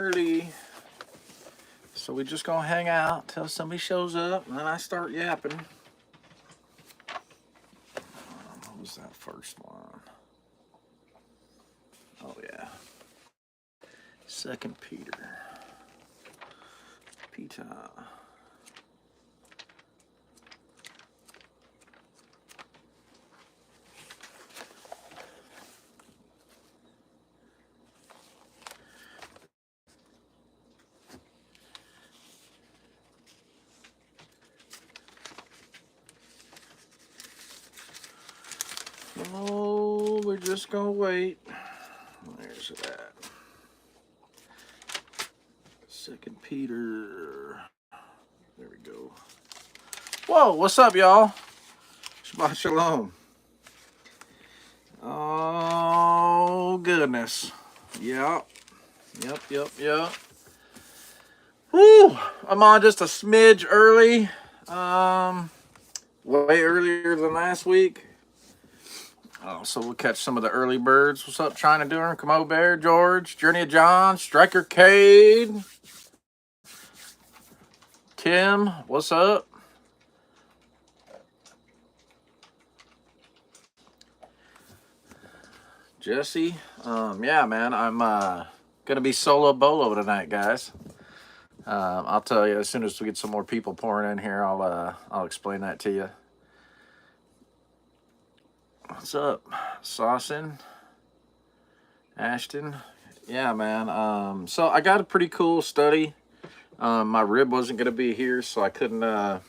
early, so we just gonna hang out till somebody shows up, and then I start yapping. What was that first one? Oh yeah, 2 Peter. Peter. Oh, we're just gonna wait. Where's it at? 2 Peter. There we go. Whoa, what's up, y'all? Shabbat shalom. Oh, goodness. Yep. Whew. I'm on just a smidge early. Way earlier than last week. Oh, so we'll catch some of the early birds. What's up, China Doing? Camo Bear, George, Journey of John, Striker Cade, Tim, what's up? Jesse, yeah, man, I'm gonna be solo bolo tonight, guys. I'll tell you as soon as we get some more people pouring in here. I'll explain that to you. What's up, Saucin, Ashton? Yeah, man. So I got a pretty cool study. My rib wasn't gonna be here, so I couldn't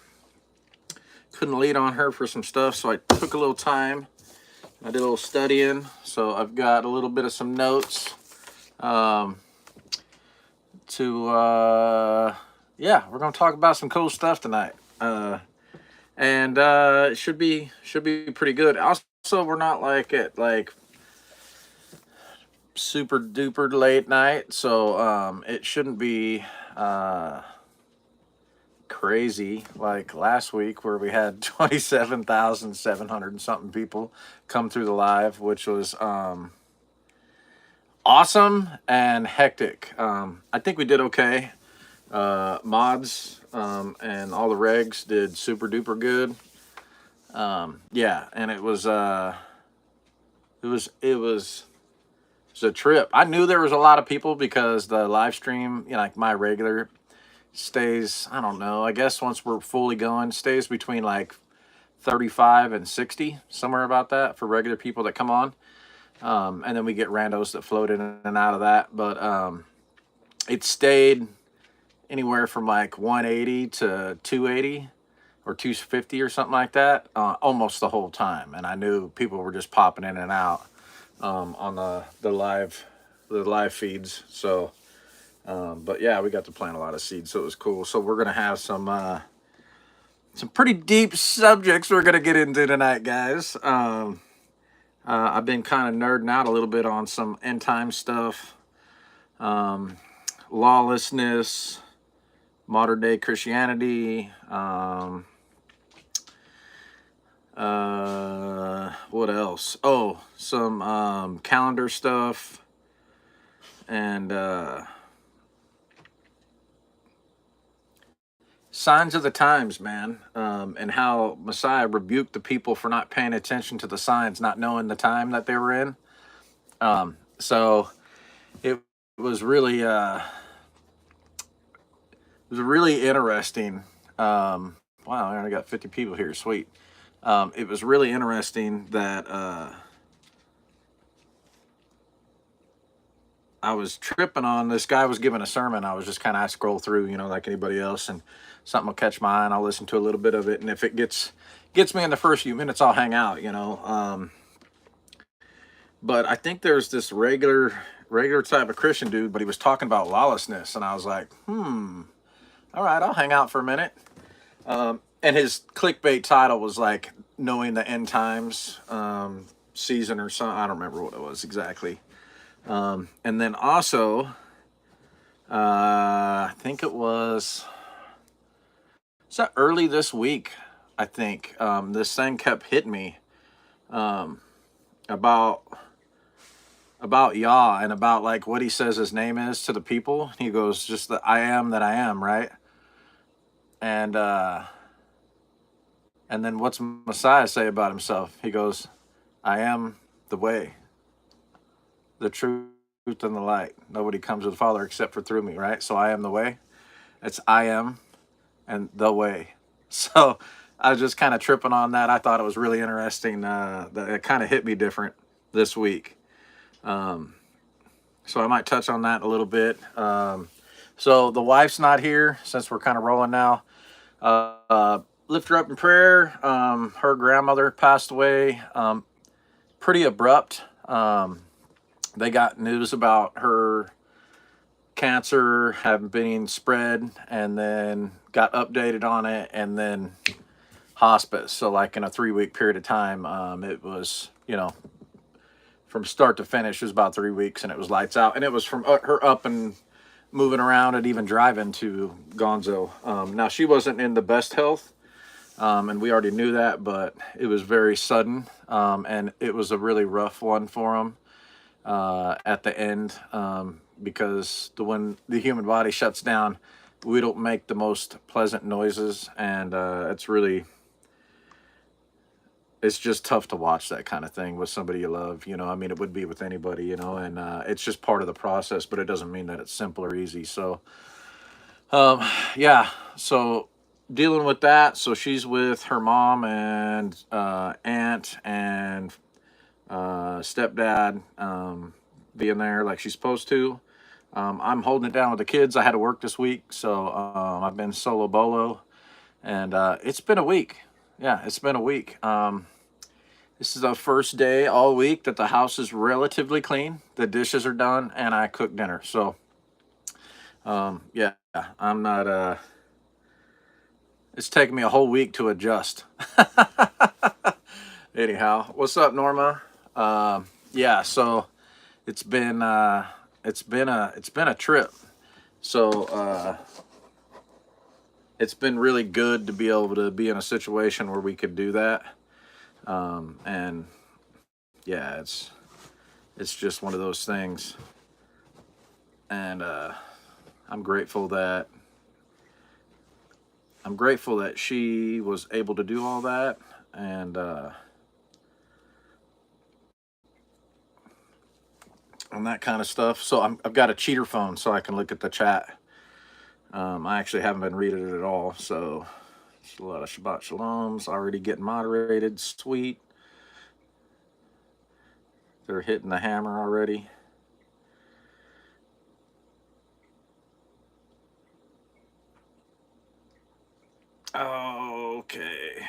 lead on her for some stuff. So I took a little time. I did a little studying, so I've got a little bit of some notes. Yeah, we're gonna talk about some cool stuff tonight, and it should be pretty good. Also, we're not like at like super duper late night, so it shouldn't be crazy like last week where we had 27,700 and something people come through the live, which was awesome and hectic. I think we did okay. Mods and all the regs did super duper good. Yeah, and it was a trip. I knew there was a lot of people because the live stream, like my regular stays, I don't know, I guess once we're fully going, stays between like 35 and 60, somewhere about that for regular people that come on. And then we get randos that float in and out of that. But it stayed anywhere from like 180 to 280 or 250 or something like that almost the whole time. And I knew people were just popping in and out on the live feeds. So but yeah, we got to plant a lot of seeds, so it was cool. So we're gonna have some pretty deep subjects we're gonna get into tonight, guys. I've been kind of nerding out a little bit on some end time stuff, lawlessness, modern day Christianity. What else? Oh, some calendar stuff, and signs of the times, man, and how Messiah rebuked the people for not paying attention to the signs, not knowing the time that they were in. So it was really interesting. Wow, I only got 50 people here. Sweet. It was really interesting that I was tripping on this guy was giving a sermon. I was just kind of, I scroll through, like anybody else, and something will catch my eye and I'll listen to a little bit of it. And if it gets me in the first few minutes, I'll hang out, but I think there's this regular type of Christian dude, but he was talking about lawlessness. And I was like, all right, I'll hang out for a minute. And his clickbait title was like, knowing the end times season or something. I don't remember what it was exactly. And then also, I think it was that early this week, I think, this thing kept hitting me about about Yah and about like what he says his name is to the people. He goes, just the I am that I am, right? And and then what's Messiah say about himself? He goes, I am the way, the truth, and the light. Nobody comes to the Father except for through me, right? So I am the way. It's I am and the way. So I was just kind of tripping on that. I thought it was really interesting. That it kind of hit me different this week. Um, so I might touch on that a little bit. So the wife's not here since we're kind of rolling now. Lift her up in prayer. Her grandmother passed away. Pretty abrupt. They got news about her cancer having been spread, and then got updated on it, and then hospice. So like in a 3 week period of time, it was, from start to finish, it was about 3 weeks, and it was lights out. And it was from her up and moving around and even driving to Gonzo. Now she wasn't in the best health, and we already knew that, but it was very sudden, and it was a really rough one for him at the end, because when the human body shuts down, we don't make the most pleasant noises, and it's just tough to watch that kind of thing with somebody you love. I mean, it would be with anybody, and it's just part of the process, but it doesn't mean that it's simple or easy. So yeah, so dealing with that. So she's with her mom and aunt and stepdad, being there like she's supposed to. I'm holding it down with the kids. I had to work this week, so I've been solo bolo, and it's been a week. Yeah, it's been a week. This is the first day all week that the house is relatively clean. The dishes are done, and I cooked dinner. So, yeah, I'm not. It's taken me a whole week to adjust. Anyhow, what's up, Norma? Yeah, so it's been it's been a trip. So it's been really good to be able to be in a situation where we could do that. And yeah, it's just one of those things. And I'm grateful that she was able to do all that, and that kind of stuff. So I've got a cheater phone so I can look at the chat. I actually haven't been reading it at all. So it's a lot of Shabbat Shaloms already getting moderated. Sweet. They're hitting the hammer already. Okay.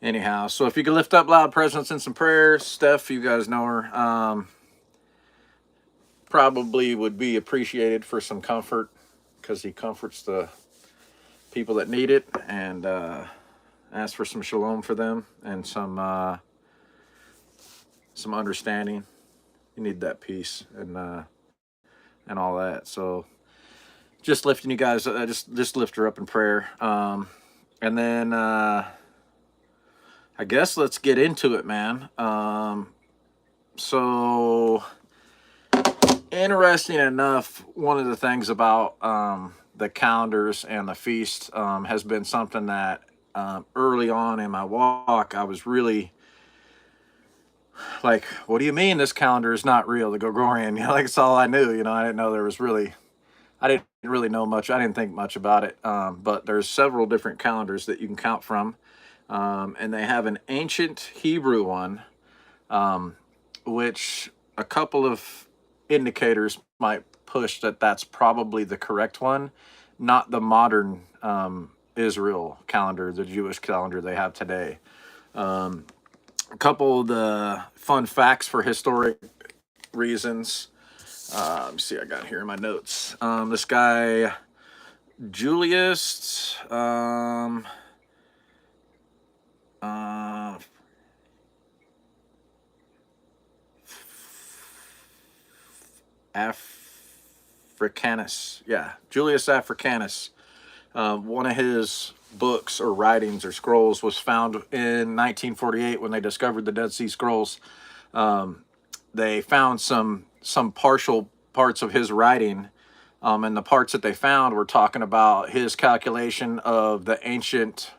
Anyhow, so if you could lift up loud presence and some prayers, Steph, you guys know her. Probably would be appreciated for some comfort, because he comforts the people that need it, and ask for some shalom for them and some understanding. You need that peace and all that. So just lifting you guys, just lift her up in prayer, and then I guess let's get into it, man. So interesting enough, one of the things about the calendars and the feast has been something that early on in my walk, I was really like, what do you mean this calendar is not real, the Gregorian? Like, it's all I knew. I didn't know there was really, I didn't really know much. I didn't think much about it. But there's several different calendars that you can count from. And they have an ancient Hebrew one, which a couple of indicators might push that that's probably the correct one, not the modern Israel calendar, the Jewish calendar they have today. A couple of the fun facts for historic reasons. Let me see, I got here in my notes. This guy, Julius, Africanus. Yeah, Julius Africanus One of his books or writings or scrolls was found in 1948 when they discovered the Dead Sea Scrolls. They found some partial parts of his writing, and the parts that they found were talking about his calculation of the ancient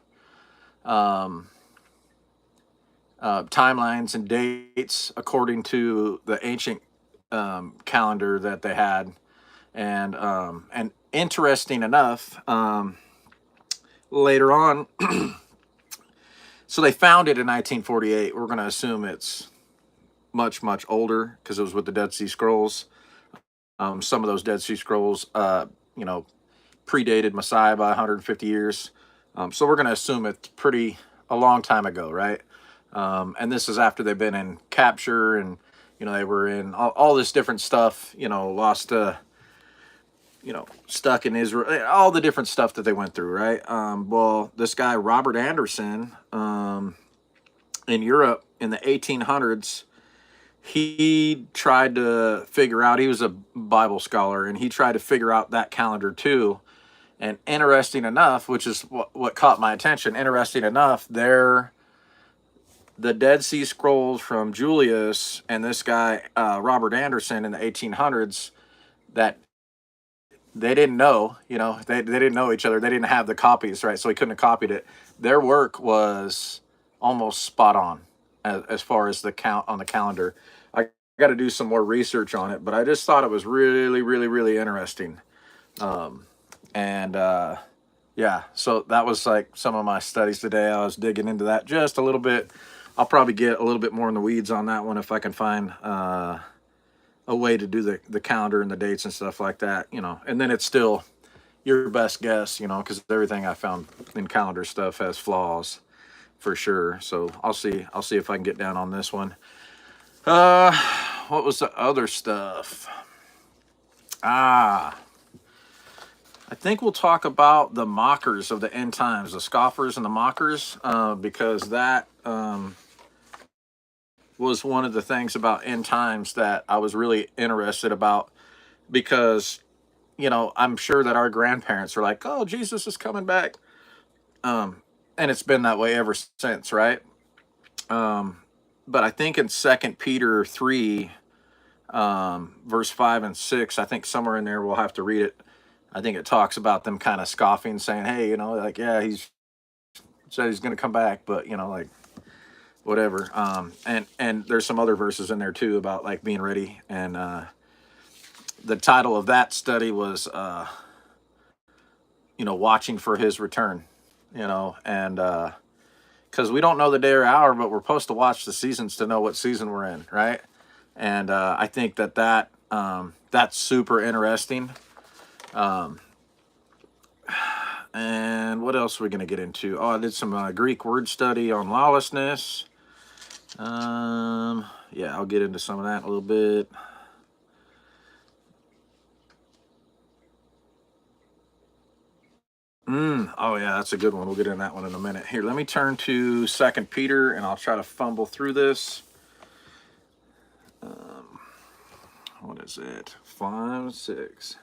timelines and dates according to the ancient calendar that they had, and interesting enough, later on, so they found it in 1948. We're going to assume it's much older because it was with the Dead Sea Scrolls. Some of those Dead Sea Scrolls, you know, predated Messiah by 150 years. So we're going to assume it's a long time ago, right? And this is after they've been in capture, and they were in all this different stuff. Lost, stuck in Israel, all the different stuff that they went through, right? Well, this guy Robert Anderson, in Europe in the 1800s, he tried to figure out. He was a Bible scholar, and he tried to figure out that calendar too. And interesting enough, which is what caught my attention, interesting enough, the Dead Sea Scrolls from Julius and this guy, Robert Anderson, in the 1800s, that they didn't know, they didn't know each other. They didn't have the copies, right? So he couldn't have copied it. Their work was almost spot on as far as the count on the calendar. I got to do some more research on it, but I just thought it was really, really, really interesting. And yeah, so that was like some of my studies today. I was digging into that just a little bit. I'll probably get a little bit more in the weeds on that one if I can find a way to do the calendar and the dates and stuff like that, and then it's still your best guess, because everything I found in calendar stuff has flaws for sure. So I'll see if I can get down on this one. What was the other stuff? I think we'll talk about the mockers of the end times, the scoffers and the mockers, because that was one of the things about end times that I was really interested about, because, I'm sure that our grandparents were like, oh, Jesus is coming back. And it's been that way ever since, right? But I think in 2 Peter 3, verse 5 and 6, I think somewhere in there, we'll have to read it. I think it talks about them kind of scoffing, saying, hey, like, yeah, he's said he's going to come back, but, like, whatever. And there's some other verses in there too about like being ready. And the title of that study was, watching for his return, and because we don't know the day or hour, but we're supposed to watch the seasons to know what season we're in, right? And I think that's super interesting. And what else are we going to get into? Oh, I did some Greek word study on lawlessness. Yeah, I'll get into some of that in a little bit. Oh yeah, that's a good one. We'll get into that one in a minute. Here, let me turn to 2 Peter, and I'll try to fumble through this. What is it? 5, 6.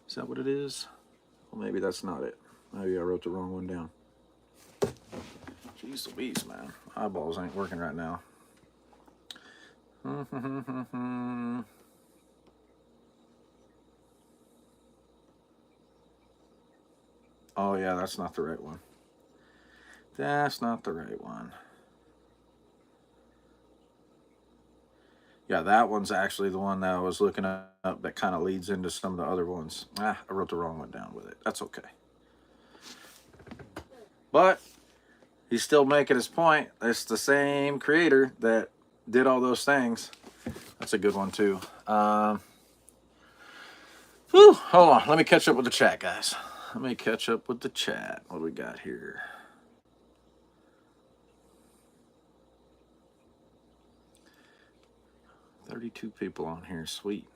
Is that what it is? Well, maybe that's not it. Maybe I wrote the wrong one down. Jeez Louise, man. Eyeballs ain't working right now. Oh, yeah, that's not the right one. That's not the right one. Yeah, that one's actually the one that I was looking up that kind of leads into some of the other ones. I wrote the wrong one down with it. That's okay. But he's still making his point. It's the same creator that did all those things. That's a good one, too. Hold on. Let me catch up with the chat, guys. Let me catch up with the chat. What do we got here? $32 people on here. Sweet.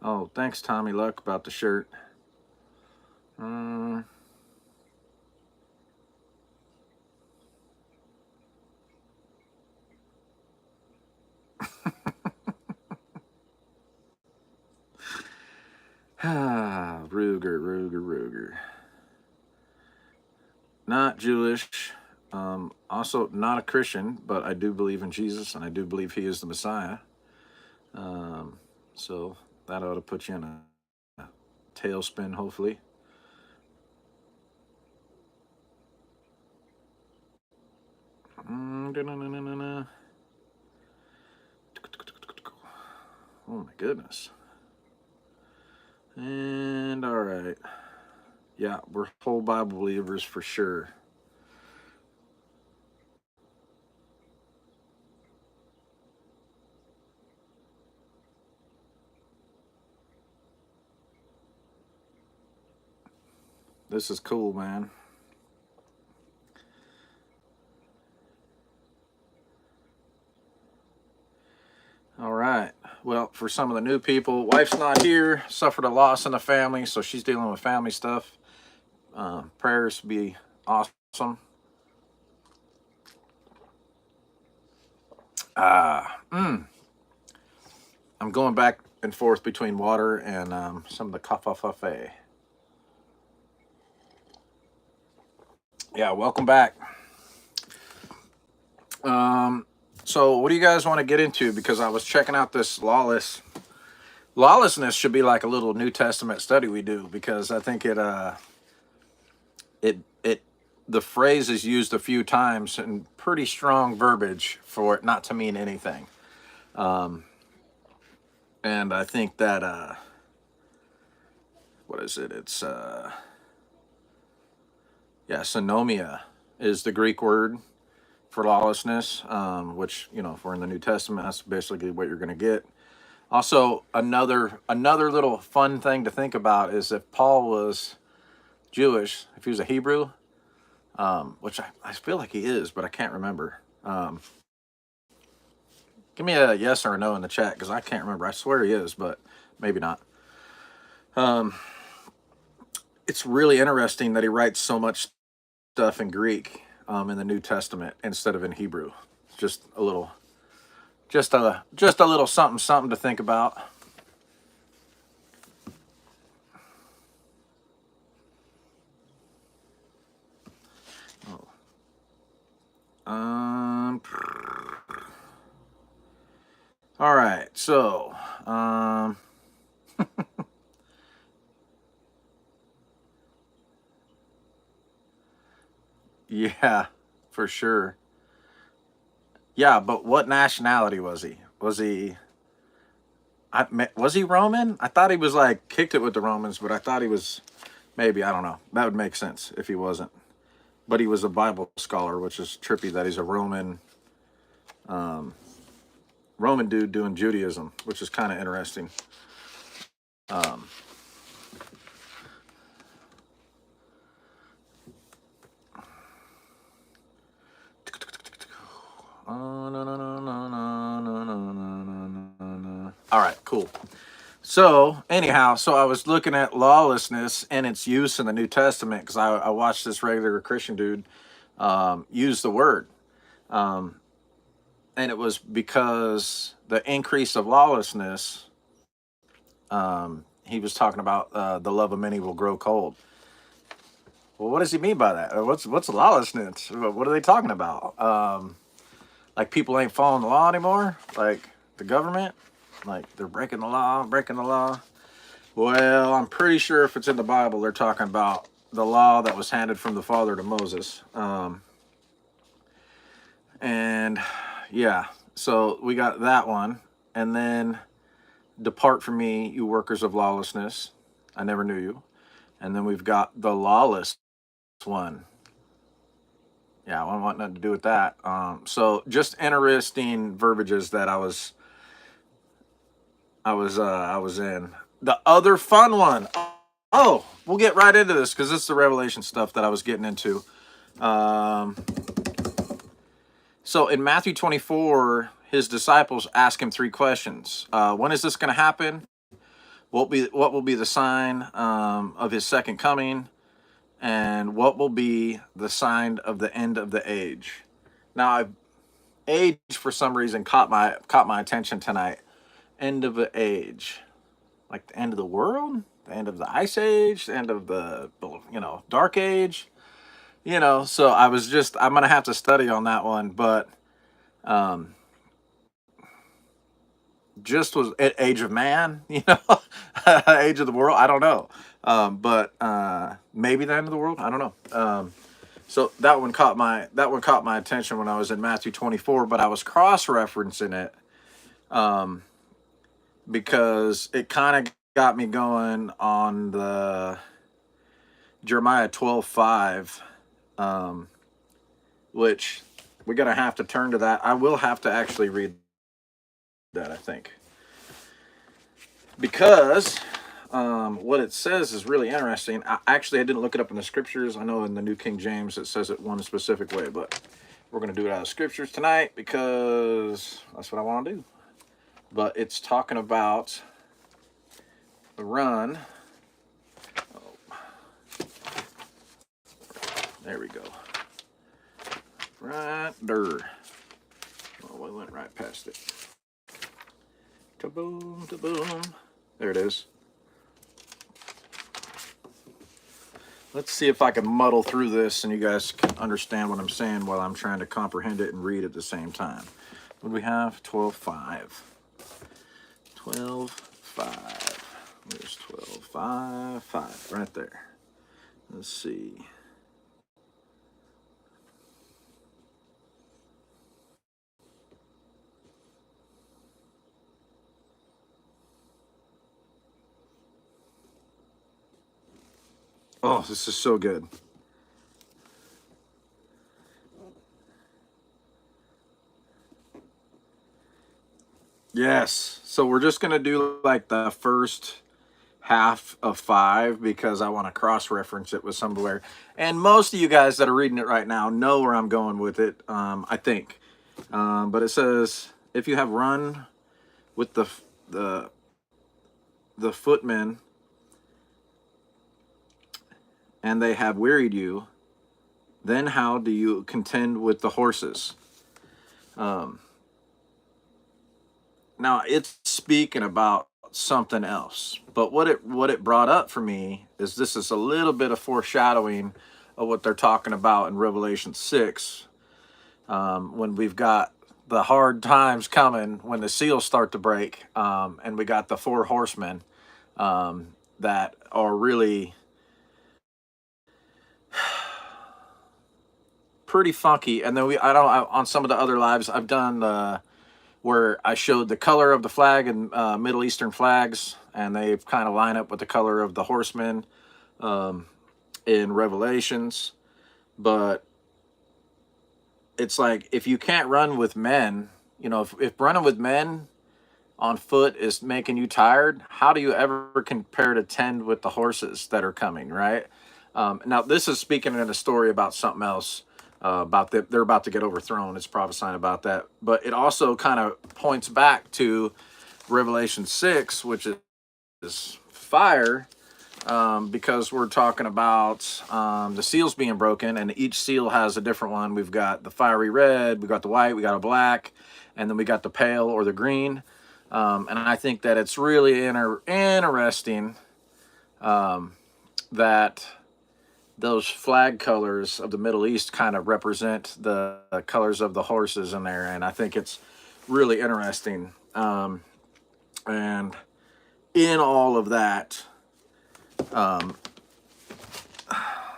Oh, thanks, Tommy Luck, about the shirt. Ruger. Not Jewish. Also not a Christian, but I do believe in Jesus and I do believe he is the Messiah. So that ought to put you in a tailspin, hopefully. Oh my goodness. And all right. Yeah, we're whole Bible believers for sure. This is cool, man. All right. Well, for some of the new people, wife's not here, suffered a loss in the family, so she's dealing with family stuff. Prayers be awesome. I'm going back and forth between water and some of the kafafafe. Yeah, welcome back. So what do you guys want to get into? Because I was checking out this lawlessness should be like a little New Testament study we do, because I think it the phrase is used a few times in pretty strong verbiage for it not to mean anything. And I think that what is it? It's synomia is the Greek word for lawlessness, which, if we're in the New Testament, that's basically what you're going to get. Also, another little fun thing to think about is if Paul was Jewish, if he was a Hebrew, which I feel like he is, but I can't remember. Give me a yes or a no in the chat, because I can't remember. I swear he is, but maybe not. It's really interesting that he writes so much stuff in Greek in the New Testament instead of in Hebrew. Just a little something to think about. All right, so yeah, for sure. Yeah, but what nationality was he? Was he Roman? I thought he was like kicked it with the Romans, but I thought he was maybe, I don't know. That would make sense if he wasn't. But he was a Bible scholar, which is trippy that he's a Roman dude doing Judaism, which is kind of interesting. All right, cool. So anyhow, I was looking at lawlessness and its use in the New Testament, because I watched this regular Christian dude use the word. And it was because the increase of lawlessness, he was talking about the love of many will grow cold. Well, what does he mean by that? What's lawlessness? What are they talking about? Like people ain't following the law anymore? Like the government? Like they're breaking the law? Well, I'm pretty sure if it's in the Bible, they're talking about the law that was handed from the Father to Moses. And yeah, so we got that one. And then, depart from me, you workers of lawlessness. I never knew you. And then we've got the lawless one. Yeah, I don't want nothing to do with that. So just interesting verbiages that I was in. The other fun one. Oh, we'll get right into this because it's the Revelation stuff that I was getting into. So in Matthew 24, his disciples ask him three questions. When is this going to happen? What will be the sign of his second coming? And what will be the sign of the end of the age? Now, age for some reason caught my attention tonight. End of the age, like the end of the world, the end of the Ice Age, the end of the, Dark Age. So I'm gonna have to study on that one, but um, just was at Age of Man, Age of the World. I don't know, but maybe the end of the world. I don't know. So that one caught my attention when I was in Matthew 24, but I was cross referencing it um, because it kind of got me going on the Jeremiah 12:5, which we're gonna have to turn to that. I will have to actually read that, I think, because what it says is really interesting. I didn't look it up in the scriptures. I know in the New King James it says it one specific way, but we're going to do it out of scriptures tonight because that's what I want to do. But it's talking about the run. Oh, there we go. Right there. Oh, we went right past it. Kaboom, kaboom. There it is. Let's see if I can muddle through this and you guys can understand what I'm saying while I'm trying to comprehend it and read at the same time. What do we have? 12:5. 12:5. There's 12:5. Right there. Let's see. Oh, this is so good. Yes. So we're just going to do like the first half of 5 because I want to cross reference it with somewhere. And most of you guys that are reading it right now know where I'm going with it, I think. But it says, if you have run with the the footmen and they have wearied you, then how do you contend with the horses? Um, Now it's speaking about something else, but what it brought up for me is this is a little bit of foreshadowing of what they're talking about in Revelation 6, when we've got the hard times coming when the seals start to break, and we got the four horsemen that are really pretty funky. And then on some of the other lives I've done where I showed the color of the flag and Middle Eastern flags, and they kind of line up with the color of the horsemen in Revelations. But it's like, if you can't run with men, if running with men on foot is making you tired, how do you ever compare to tend with the horses that are coming, right? Now, this is speaking in a story about something else. They're about to get overthrown. It's prophesying about that, but it also kind of points back to Revelation 6, which is fire, because we're talking about the seals being broken, and each seal has a different one. We've got the fiery red, we got the white, we got a black, and then we got the pale or the green. And I think that it's really interesting that those flag colors of the Middle East kind of represent the colors of the horses in there. And I think it's really interesting. And in all of that,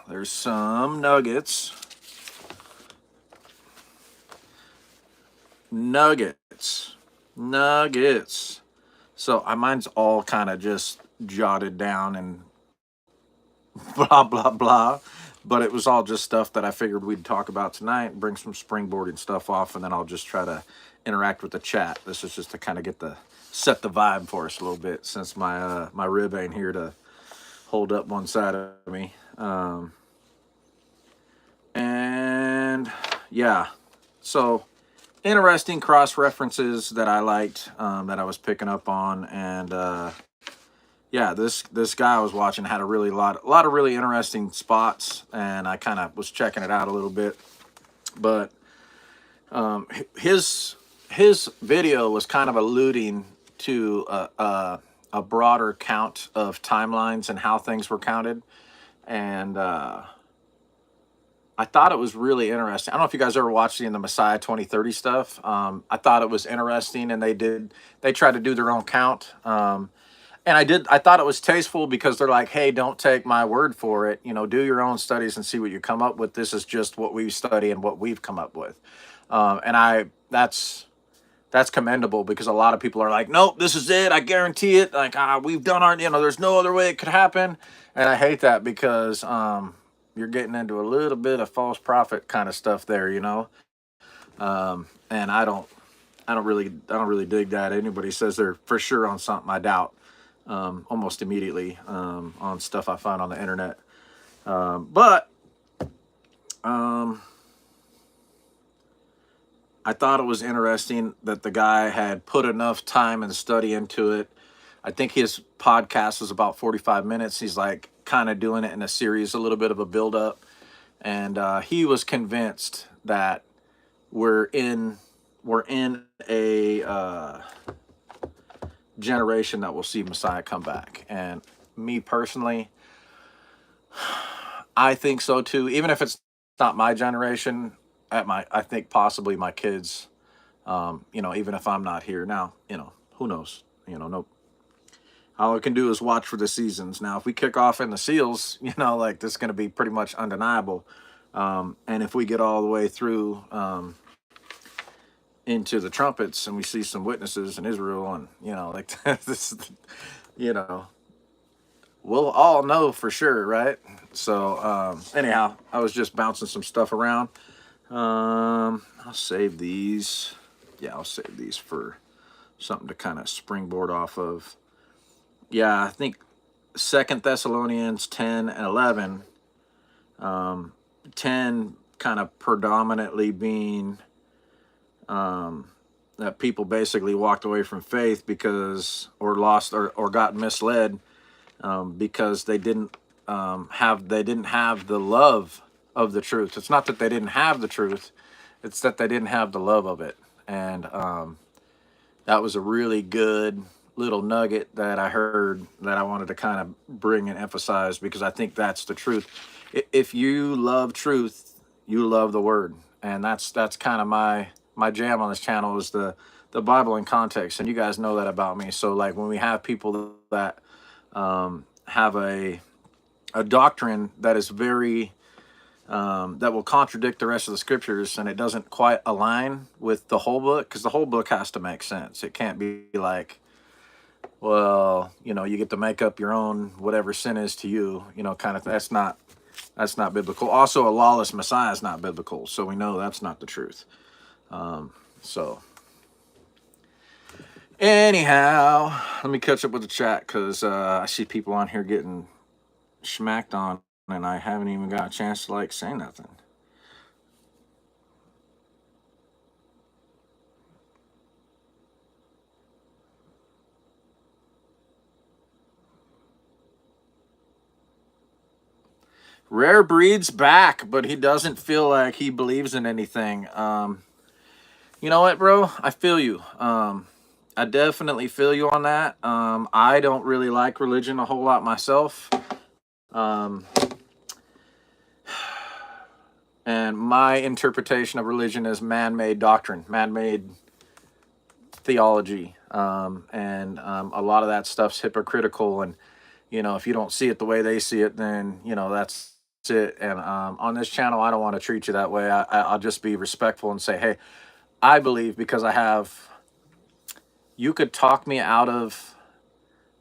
there's some nuggets. So mine's all kind of just jotted down and blah, blah, blah. But it was all just stuff that I figured we'd talk about tonight and bring some springboarding stuff off. And then I'll just try to interact with the chat. This is just to kind of set the vibe for us a little bit, since my rib ain't here to hold up one side of me. And yeah, so interesting cross references that I liked, that I was picking up on. And yeah, this guy I was watching had a lot of really interesting spots, and I kind of was checking it out a little bit. But his video was kind of alluding to a broader count of timelines and how things were counted. And I thought it was really interesting. I don't know if you guys ever watched the Messiah 2030 stuff. I thought it was interesting, and they tried to do their own count. And I thought it was tasteful because they're like, hey, don't take my word for it. Do your own studies and see what you come up with. This is just what we study and what we've come up with. That's commendable, because a lot of people are like, nope, this is it. I guarantee it. Like, we've done our, there's no other way it could happen. And I hate that, because you're getting into a little bit of false prophet kind of stuff there. And I don't really dig that. Anybody says they're for sure on something, I doubt almost immediately on stuff I find on the internet. But I thought it was interesting that the guy had put enough time and study into it. I think his podcast is about 45 minutes. He's like kind of doing it in a series, a little bit of a build up. And he was convinced that we're in a generation that will see Messiah come back. And me personally, I think so too. Even if it's not my generation, I think possibly my kids. Even if I'm not here now, who knows? Nope. All I can do is watch for the seasons. Now, if we kick off in the seals, like, this is going to be pretty much undeniable. And if we get all the way through into the trumpets, and we see some witnesses in Israel, and like this, we'll all know for sure, right? So anyhow, I was just bouncing some stuff around. I'll save these. Yeah, I'll save these for something to kind of springboard off of. Yeah, I think 2 Thessalonians 10 and 11. 10 kind of predominantly being that people basically walked away from faith because, or lost, or got misled because they didn't have the love of the truth. It's not that they didn't have the truth, it's that they didn't have the love of it. And that was a really good little nugget that I heard that I wanted to kind of bring and emphasize, because I think that's the truth. If you love truth, you love the word. And that's kind of my jam on this channel, is the Bible in context. And you guys know that about me. So like, when we have people that have a doctrine that is very that will contradict the rest of the scriptures, and it doesn't quite align with the whole book, because the whole book has to make sense. It can't be like, well, you get to make up your own whatever sin is to you, kind of. That's not biblical. Also, a lawless Messiah is not biblical, so we know that's not the truth. So anyhow, let me catch up with the chat, because I see people on here getting smacked on, and I haven't even got a chance to like say nothing. Rare Breed's back, but he doesn't feel like he believes in anything. You know what, bro? I feel you. I definitely feel you on that. I don't really like religion a whole lot myself. And my interpretation of religion is man-made doctrine, man-made theology. And a lot of that stuff's hypocritical. And, if you don't see it the way they see it, then, that's it. And on this channel, I don't want to treat you that way. I'll just be respectful and say, hey, I believe, because you could talk me out of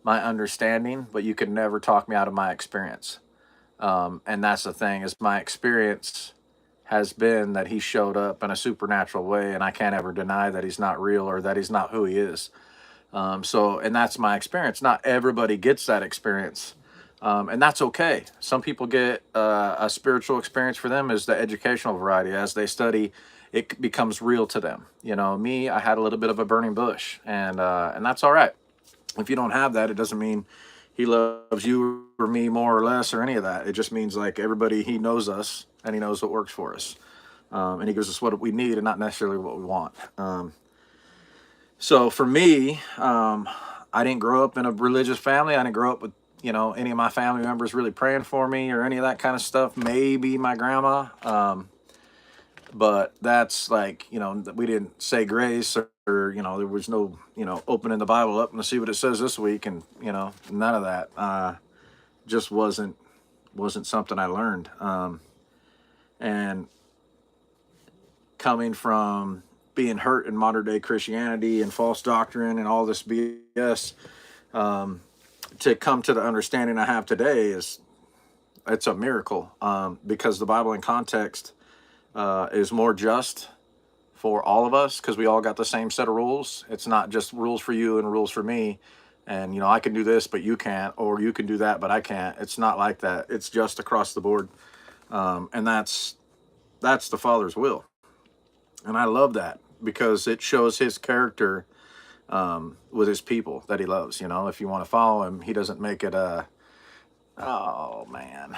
my understanding, but you could never talk me out of my experience. And that's the thing, is my experience has been that he showed up in a supernatural way, and I can't ever deny that he's not real, or that he's not who he is. And that's my experience. Not everybody gets that experience. And that's okay. Some people get a spiritual experience. For them is the educational variety. As they study, it becomes real to them. Me, I had a little bit of a burning bush, and that's all right. If you don't have that, it doesn't mean he loves you or me more or less or any of that. It just means, like, everybody, he knows us, and he knows what works for us. And he gives us what we need, and not necessarily what we want. So for me, I didn't grow up in a religious family. I didn't grow up with, any of my family members really praying for me or any of that kind of stuff. Maybe my grandma. But that's like, we didn't say grace, or there was no, opening the Bible up and to see what it says this week. And, none of that, just wasn't something I learned. And coming from being hurt in modern day Christianity and false doctrine and all this BS, to come to the understanding I have today it's a miracle, because the Bible in context is more just for all of us, because we all got the same set of rules. It's not just rules for you and rules for me. And, I can do this, but you can't, or you can do that, but I can't. It's not like that. It's just across the board. And that's the Father's will. And I love that because it shows his character, with his people that he loves. If you want to follow him, he doesn't make it oh man.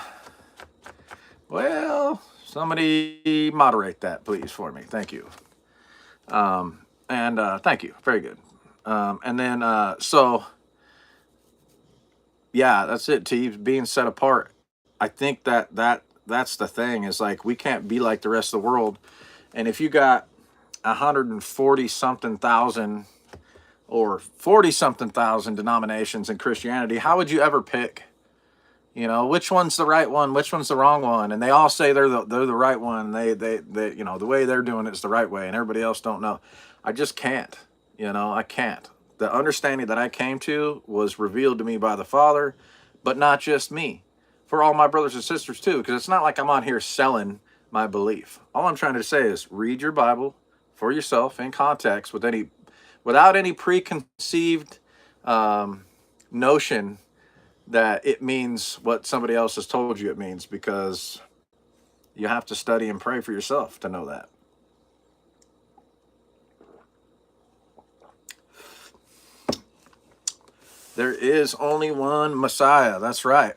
Well, somebody moderate that, please, for me. Thank you. And thank you. Very good. And then, so yeah, that's it. To being set apart. I think that's the thing, is like, we can't be like the rest of the world. And if you got 140 something thousand or 40 something thousand denominations in Christianity, how would you ever pick, which one's the right one, which one's the wrong one? And they all say they're the right one. They the way they're doing it's the right way, and everybody else don't know. I just can't. I can't. The understanding that I came to was revealed to me by the Father, but not just me, for all my brothers and sisters too, because it's not like I'm on here selling my belief. All I'm trying to say is read your Bible for yourself in context, without any preconceived notion that it means what somebody else has told you it means, because you have to study and pray for yourself to know that. There is only one Messiah. That's right.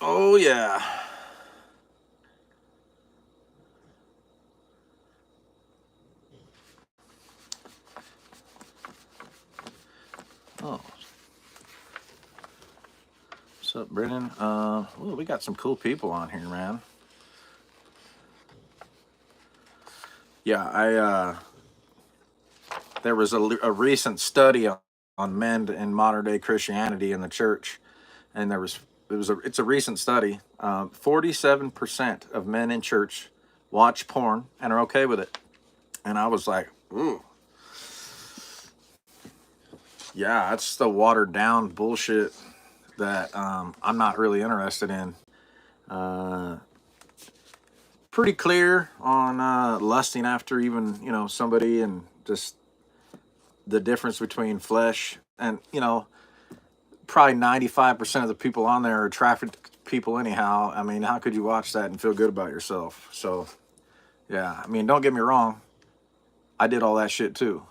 Oh yeah. Oh. What's up, Brennan? We got some cool people on here, man. Yeah, there was a recent study on men in modern day Christianity in the church, and it's a recent study. 47% of men in church watch porn and are okay with it, and I was like, ooh, yeah, that's the watered down bullshit that I'm not really interested in. Pretty clear on lusting after even somebody, and just the difference between flesh and probably 95% of the people on there are trafficked people anyhow. I mean, how could you watch that and feel good about yourself? So yeah, I mean, don't get me wrong, I did all that shit too.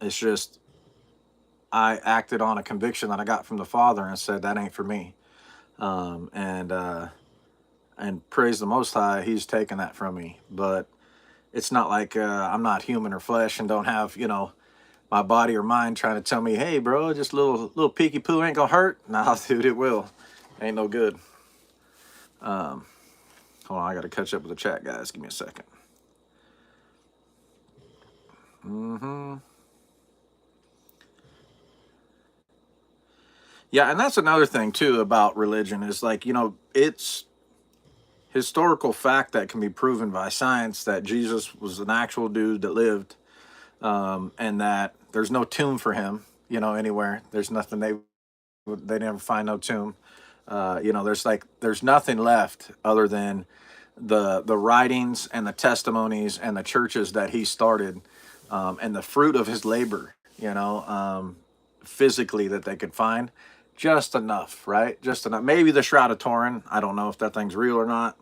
It's just I acted on a conviction that I got from the Father and said that ain't for me. And praise the Most High, he's taken that from me. But it's not like I'm not human or flesh and don't have my body or mind trying to tell me, hey bro, just a little peeky poo ain't gonna hurt. Nah, dude, it will. Ain't no good. Hold on, I gotta catch up with the chat, guys. Give me a second. Yeah, and that's another thing too about religion, is like, it's historical fact that can be proven by science that Jesus was an actual dude that lived, and that there's no tomb for him, anywhere. There's nothing, they never find no tomb. There's nothing left other than the writings and the testimonies and the churches that he started, and the fruit of his labor, physically, that they could find. Just enough, right? Just enough. Maybe the Shroud of Turin. I don't know if that thing's real or not.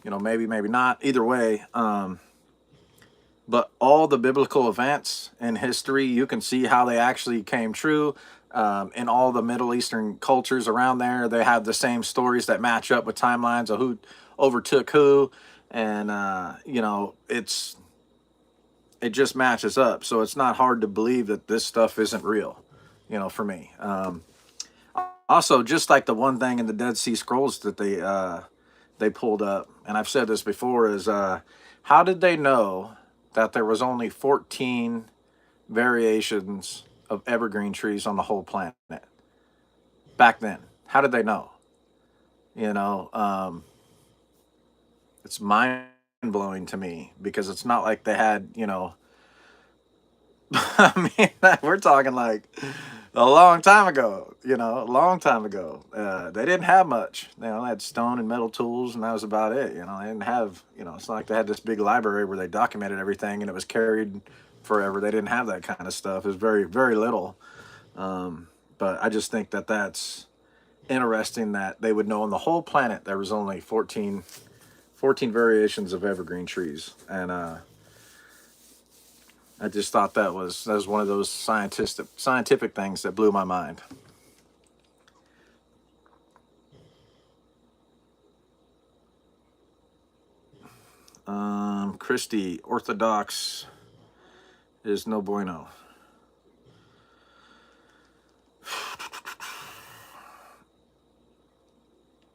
Maybe not. Either way, but all the biblical events in history, you can see how they actually came true. In all the Middle Eastern cultures around there, they have the same stories that match up with timelines of who overtook who. And, it's it just matches up. So it's not hard to believe that this stuff isn't real, for me. Also, just like the one thing in the Dead Sea Scrolls that they pulled up, and I've said this before, is how did they know that there was only 14 variations of evergreen trees on the whole planet back then? How did they know? You know, it's mind blowing to me because it's not like they had, I mean, we're talking like a long time ago, a long time ago. They didn't have much. They had stone and metal tools, and that was about it. They didn't have, it's not like they had this big library where they documented everything and it was carried forever. They didn't have that kind of stuff. It was very, very little. But I just think that that's interesting that they would know on the whole planet there was only 14 variations of evergreen trees. And I just thought that was one of those scientific things that blew my mind. Christy, Orthodox is no bueno.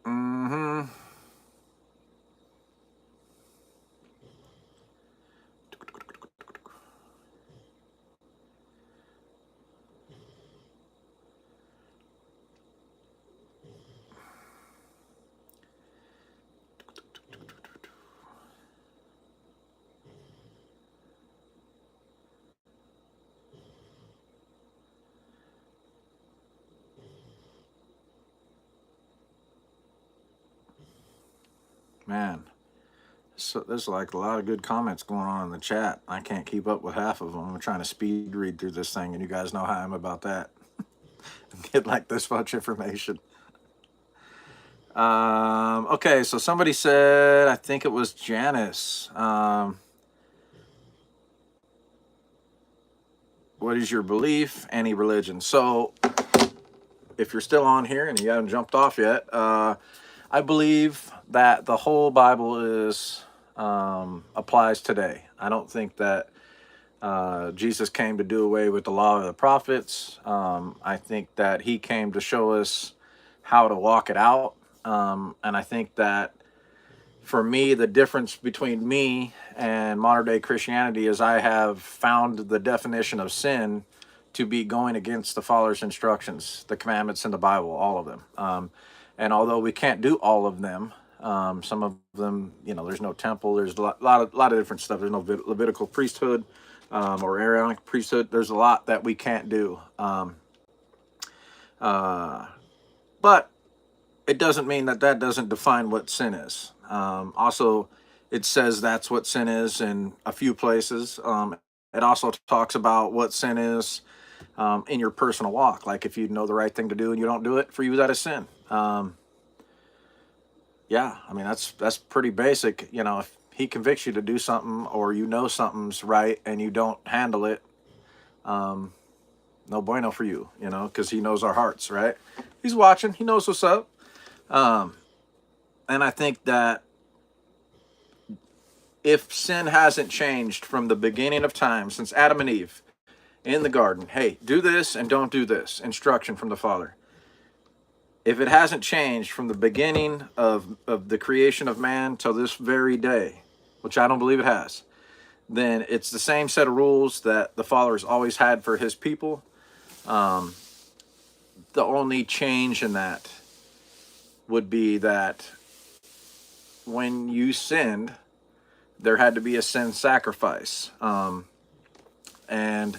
Mm-hmm. Man, so there's like a lot of good comments going on in the chat. I can't keep up with half of them. I'm trying to speed read through this thing, and you guys know how I'm about that. Get like this much information. Okay, so somebody said, I think it was Janice. What is your belief? Any religion? So, if you're still on here and you haven't jumped off yet, I believe that the whole Bible applies today. I don't think that Jesus came to do away with the law of the prophets. I think that he came to show us how to walk it out. And I think that for me, the difference between me and modern day Christianity is I have found the definition of sin to be going against the Father's instructions, the commandments in the Bible, all of them. And although we can't do all of them, some of them, there's no temple, there's a lot of different stuff. There's no Levitical priesthood or Aaronic priesthood. There's a lot that we can't do. But it doesn't mean that doesn't define what sin is. Also, it says that's what sin is in a few places. It also talks about what sin is in your personal walk. Like if you know the right thing to do and you don't do it, for you that is sin. Yeah, I mean that's pretty basic. If he convicts you to do something or something's right and you don't handle it, no bueno for you. Because he knows our hearts, right? He's watching. He knows what's up. And I think that if sin hasn't changed from the beginning of time, since Adam and Eve in the garden, hey, do this and don't do this, instruction from the Father. If it hasn't changed from the beginning of the creation of man till this very day, which I don't believe it has, then it's the same set of rules that the Father has always had for his people. The only change in that would be that when you sinned, there had to be a sin sacrifice. And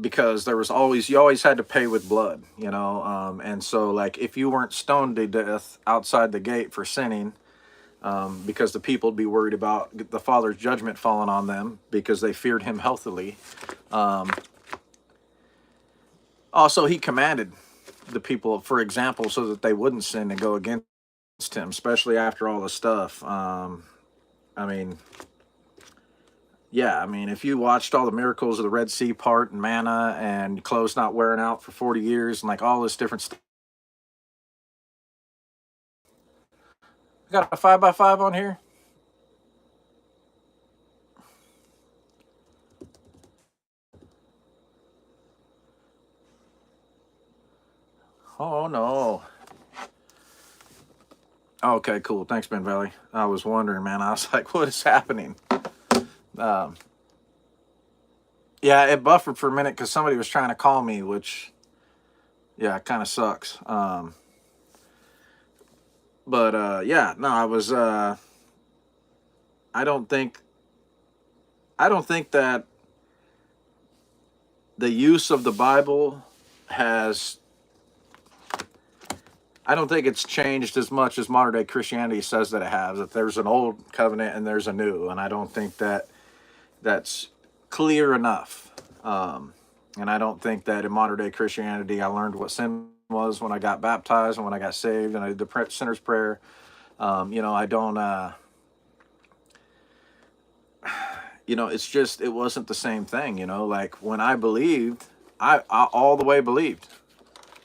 because you always had to pay with blood, and so like if you weren't stoned to death outside the gate for sinning, because the people would be worried about the Father's judgment falling on them because they feared him healthily. Also, he commanded the people, for example, so that they wouldn't sin and go against him, especially after all the stuff. I mean, if you watched all the miracles of the Red Sea part and manna and clothes not wearing out for 40 years and like all this different stuff. Got a 5x5 on here? Oh no. Okay, cool. Thanks, Ben Valley. I was wondering, man. I was like, what is happening? Um, yeah, it buffered for a minute because somebody was trying to call me, which yeah, kind of sucks. But yeah, no, I was. I don't think. I don't think that the use of the Bible has. I don't think it's changed as much as modern day Christianity says that it has. That there's an old covenant and there's a new, and I don't think that that's clear enough. And I don't think that in modern day Christianity, I learned what sin was when I got baptized and when I got saved, and I did the sinner's prayer. I don't. It's just it wasn't the same thing. Like when I believed, I all the way believed,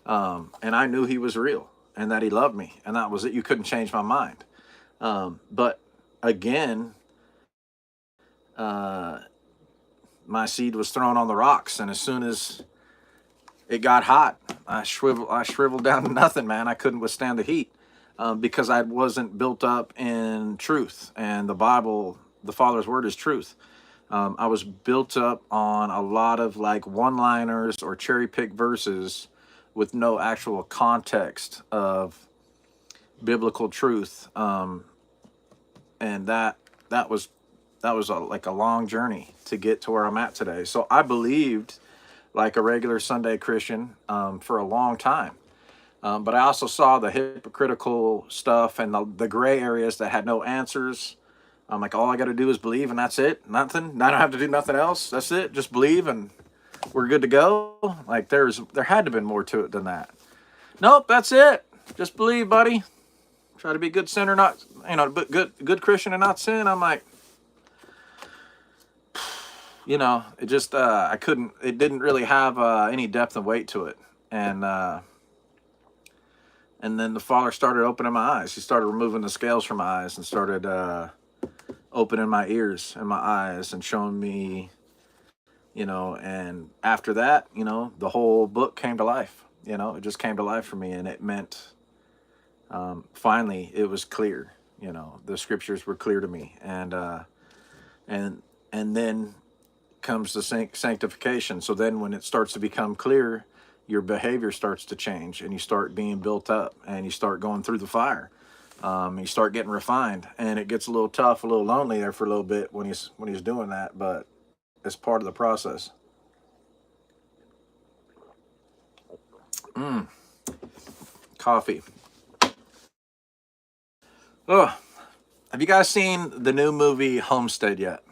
and I knew He was real and that He loved me, and that was it. You couldn't change my mind. But again, uh, my seed was thrown on the rocks, and as soon as it got hot, I shriveled down to nothing, man. I couldn't withstand the heat because I wasn't built up in truth, and the Bible, the Father's word, is truth. I was built up on a lot of like one-liners or cherry-picked verses with no actual context of biblical truth, and that was like a long journey to get to where I'm at today. So I believed like a regular Sunday Christian for a long time. But I also saw the hypocritical stuff and the gray areas that had no answers. I'm like, all I got to do is believe, and that's it. Nothing. I don't have to do nothing else. That's it. Just believe, and we're good to go. Like there had to have been more to it than that. Nope, that's it. Just believe, buddy. Try to be a good sinner, not but good Christian and not sin. I'm like, it just I couldn't. It didn't really have any depth and weight to it, and then the Father started opening my eyes. He started removing the scales from my eyes and started opening my ears and my eyes and showing me, and after that, the whole book came to life. It just came to life for me, and it meant finally it was clear. The scriptures were clear to me, and then comes the sanctification. So then when it starts to become clear, your behavior starts to change, and you start being built up, and you start going through the fire. You start getting refined, and it gets a little tough, a little lonely there for a little bit when he's doing that, but it's part of the process. Mm, coffee. Oh, have you guys seen the new movie Homestead yet?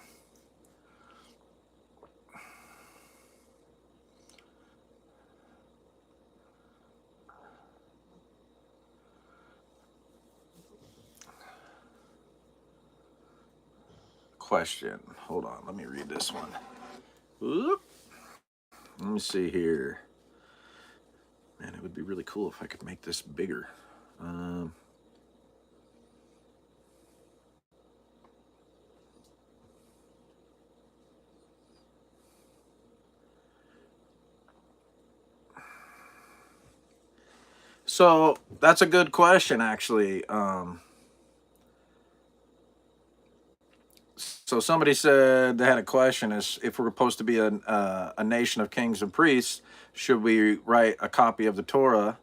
Question. Hold on, let me read this one. Oop. Let me see here. Man, it would be really cool if I could make this bigger. Um, so that's a good question, actually. So somebody said they had a question: is if we're supposed to be a nation of kings and priests, should we write a copy of the Torah?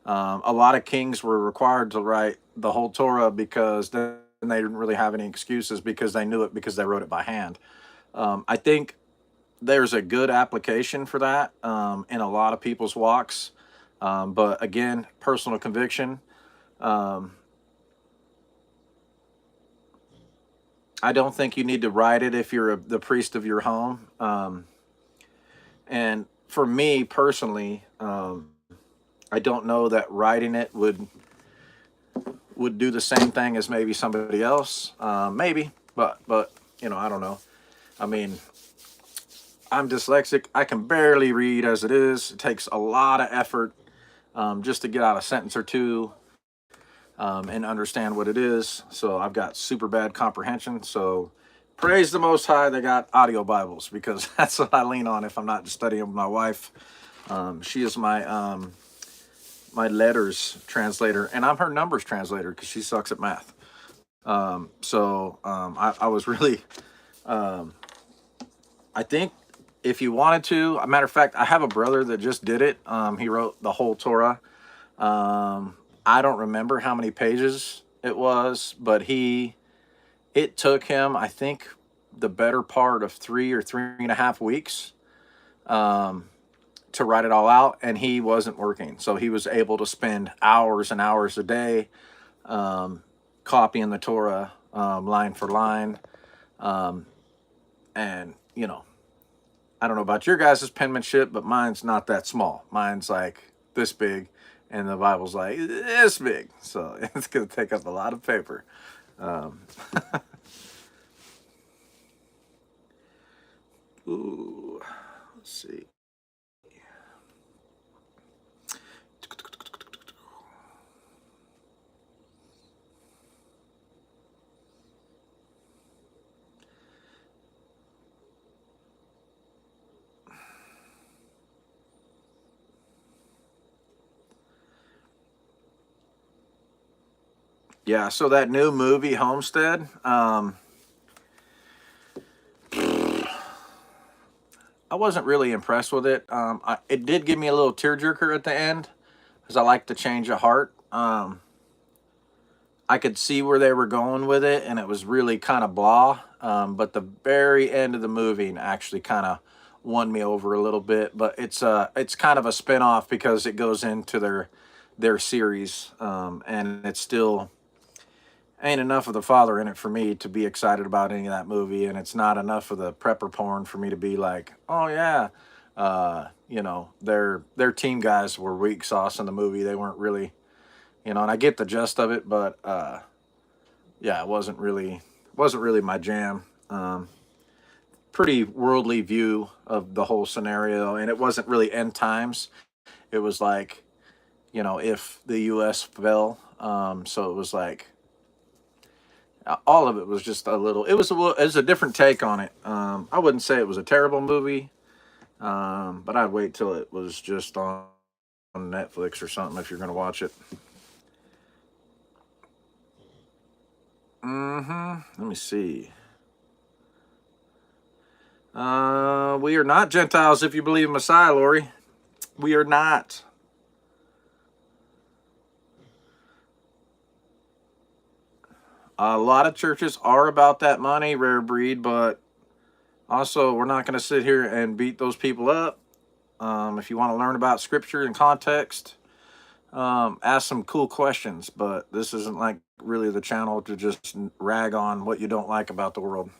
A lot of kings were required to write the whole Torah because then they didn't really have any excuses because they knew it because they wrote it by hand. I think there's a good application for that in a lot of people's walks. But again, personal conviction. Um, I don't think you need to write it if you're the priest of your home. And for me personally, I don't know that writing it would do the same thing as maybe somebody else. Maybe, but I don't know. I mean, I'm dyslexic. I can barely read as it is. It takes a lot of effort just to get out a sentence or two and understand what it is. So I've got super bad comprehension. So praise the Most High, they got audio Bibles because that's what I lean on if I'm not just studying with my wife. She is my my letters translator, and I'm her numbers translator because she sucks at math. I was really, I think if you wanted to, a matter of fact, I have a brother that just did it. He wrote the whole Torah. I don't remember how many pages it was, but it took him, I think, the better part of 3 or 3.5 weeks to write it all out, and he wasn't working. So he was able to spend hours and hours a day copying the Torah line for line. And, I don't know about your guys' penmanship, but mine's not that small. Mine's like this big, and the Bible's like this big. So it's going to take up a lot of paper. Ooh, let's see. Yeah, so that new movie, Homestead, I wasn't really impressed with it. It did give me a little tearjerker at the end, because I like the change of heart. I could see where they were going with it, and it was really kind of blah. But the very end of the movie actually kind of won me over a little bit. But it's kind of a spinoff because it goes into their series, and it's still ain't enough of the father in it for me to be excited about any of that movie, and it's not enough of the prepper porn for me to be like, oh yeah, their team guys were weak sauce in the movie. They weren't really, and I get the gist of it, but yeah, it wasn't really my jam. Pretty worldly view of the whole scenario, and it wasn't really end times. It was like, if the U.S. fell, so it was like all of it was just a little. It was a different take on it. I wouldn't say it was a terrible movie, but I'd wait till it was just on Netflix or something if you're going to watch it. Let me see. We are not Gentiles if you believe in Messiah, Lori. We are not. A lot of churches are about that money, rare breed, but also we're not going to sit here and beat those people up. If you want to learn about scripture and context, ask some cool questions, but this isn't like really the channel to just rag on what you don't like about the world.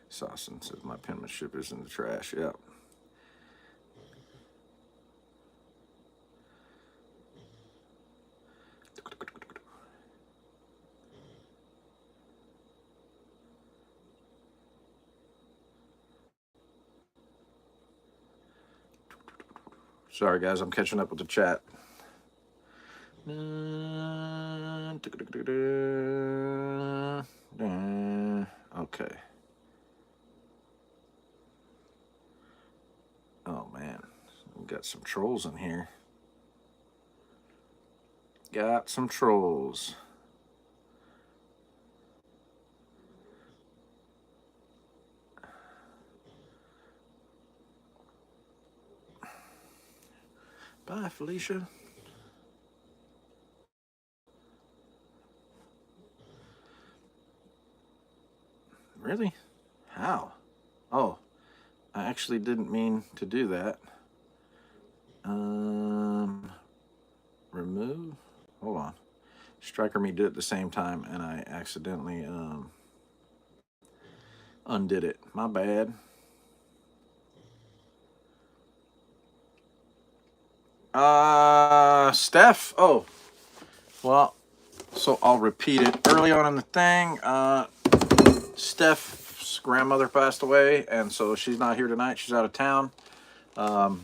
Sawson says my penmanship is in the trash. Yep. Sorry, guys, I'm catching up with the chat. Okay. Oh, man. We got some trolls in here. Got some trolls. Bye, Felicia. Really? How? Oh, I actually didn't mean to do that. Remove? Hold on. Striker me did it at the same time, and I accidentally undid it. My bad. Steph. Oh, well, so I'll repeat it. Early on in the thing, Steph's grandmother passed away, and so she's not here tonight. She's out of town,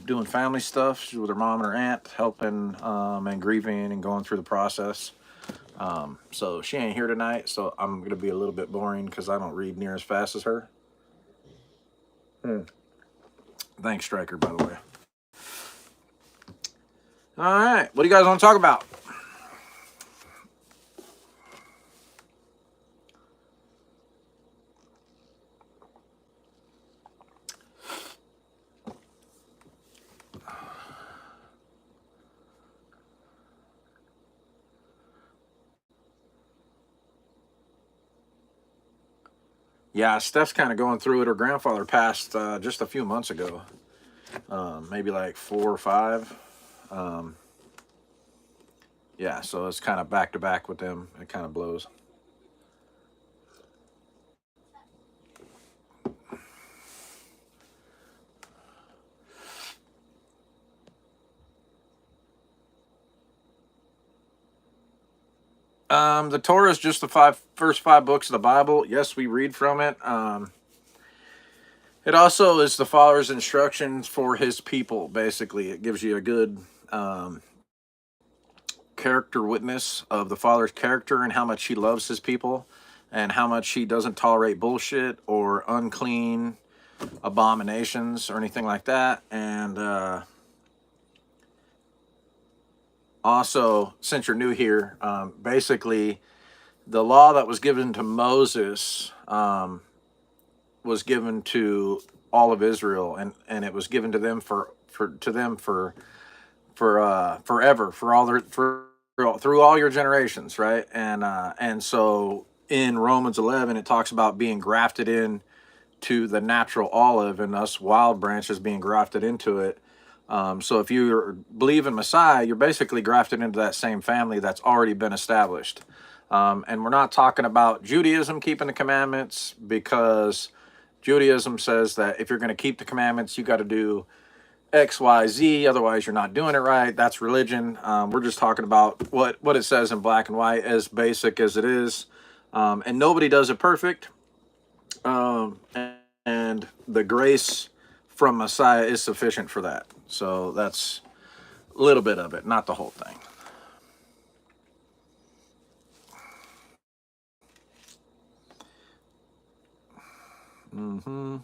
doing family stuff. She's with her mom and her aunt, helping and grieving and going through the process. So she ain't here tonight, so I'm gonna be a little bit boring because I don't read near as fast as her. Thanks, Striker, by the way. All right, what do you guys want to talk about? Yeah, Steph's kind of going through it. Her grandfather passed just a few months ago, maybe like 4 or 5. Um, yeah, so it's kind of back to back with them. It kind of blows. The Torah is just the first five books of the Bible. Yes, we read from it. It also is the Father's instructions for His people. Basically, it gives you a good um, character witness of the Father's character and how much He loves His people, and how much He doesn't tolerate bullshit or unclean abominations or anything like that. And also, since you're new here, basically the law that was given to Moses was given to all of Israel, and it was given to them for forever, for all their for through all your generations, right? And so in Romans 11 it talks about being grafted in to the natural olive, and us wild branches being grafted into it. So if you believe in Messiah, you're basically grafted into that same family that's already been established. And we're not talking about Judaism keeping the commandments, because Judaism says that if you're going to keep the commandments, you got to do X, Y, Z. Otherwise, you're not doing it right. That's religion. We're just talking about what it says in black and white, as basic as it is. And nobody does it perfect. And the grace from Messiah is sufficient for that. So that's a little bit of it, not the whole thing. Mm-hmm.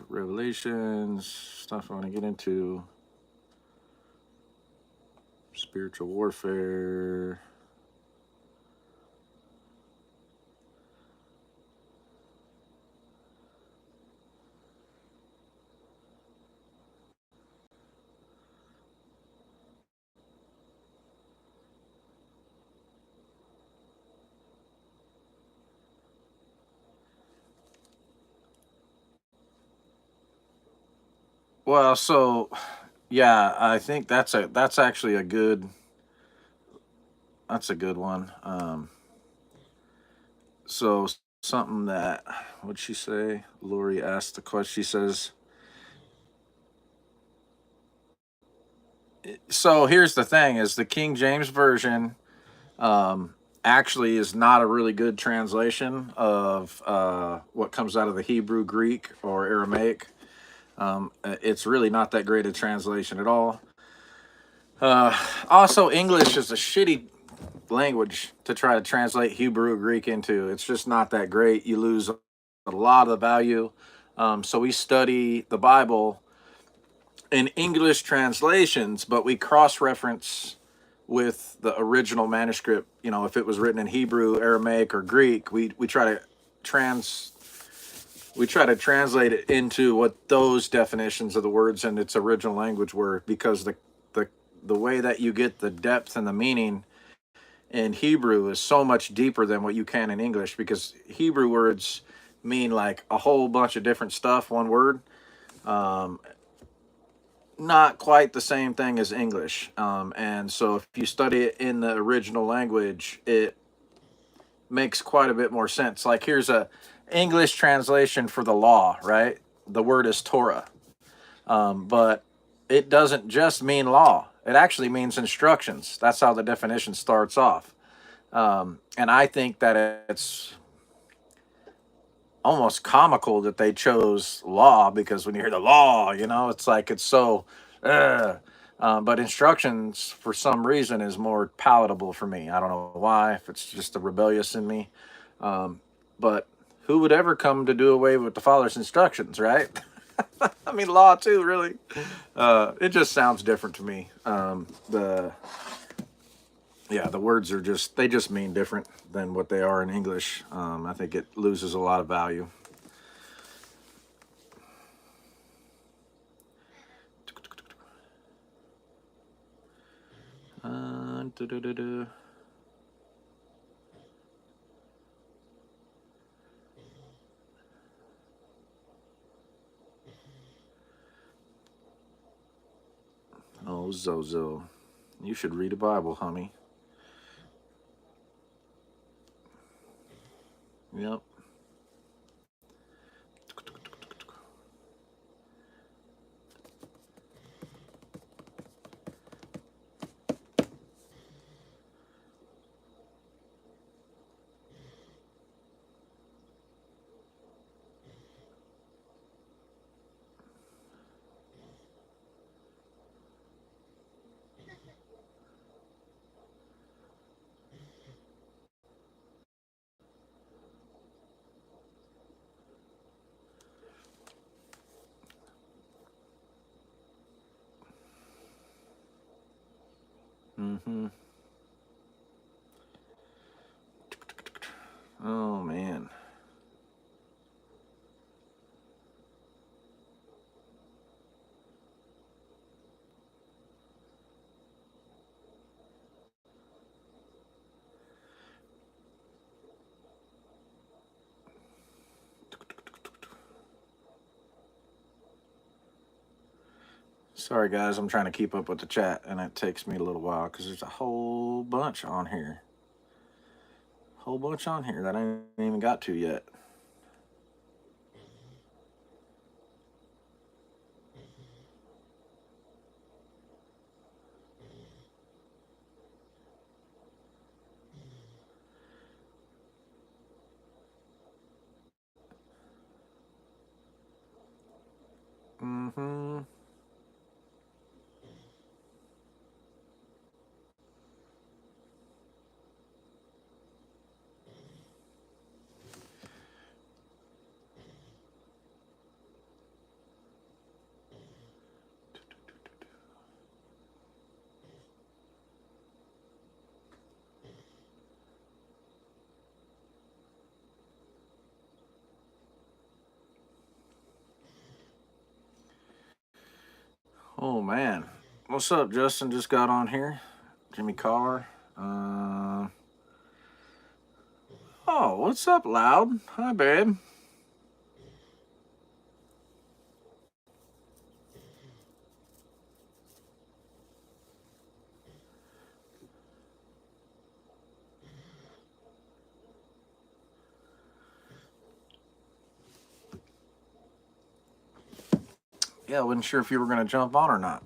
Revelations, stuff I want to get into. Spiritual warfare. Well, so yeah, I think that's actually a good one. So something that, what'd she say? Lori asked the question. She says, so here's the thing: is the King James version actually is not a really good translation of what comes out of the Hebrew, Greek, or Aramaic. It's really not that great a translation at all. Also, English is a shitty language to try to translate Hebrew or Greek into. It's just not that great. You lose a lot of the value. So we study the Bible in English translations, but we cross-reference with the original manuscript. You know, if it was written in Hebrew, Aramaic, or Greek, we try to trans we try to translate it into what those definitions of the words in its original language were, because the way that you get the depth and the meaning in Hebrew is so much deeper than what you can in English, because Hebrew words mean like a whole bunch of different stuff, one word. Um, Not quite the same thing as English. And so if you study it in the original language, it makes quite a bit more sense. Like here's a English translation for the law, right? The word is Torah. But it doesn't just mean law. It actually means instructions. That's how the definition starts off. And I think that it's almost comical that they chose law, because when you hear the law, it's like it's so. Uh, but instructions, for some reason, is more palatable for me. I don't know why. If it's just the rebellious in me, um, but who would ever come to do away with the Father's instructions, right? I mean, law too, really. It just sounds different to me. The Yeah, the words are just mean different than what they are in English. I think it loses a lot of value. Du-du-du-du. Oh, Zozo, you should read a Bible, honey. Yep. Mm-hmm. Oh man. Sorry guys, I'm trying to keep up with the chat, and it takes me a little while because there's a whole bunch on here. Whole bunch on here that I ain't even got to yet. Mm-hmm. Oh man. What's up, Justin? Just got on here. Jimmy Carr. Uh, oh, what's up, Loud? Hi, babe. Yeah, I wasn't sure if you were going to jump on or not.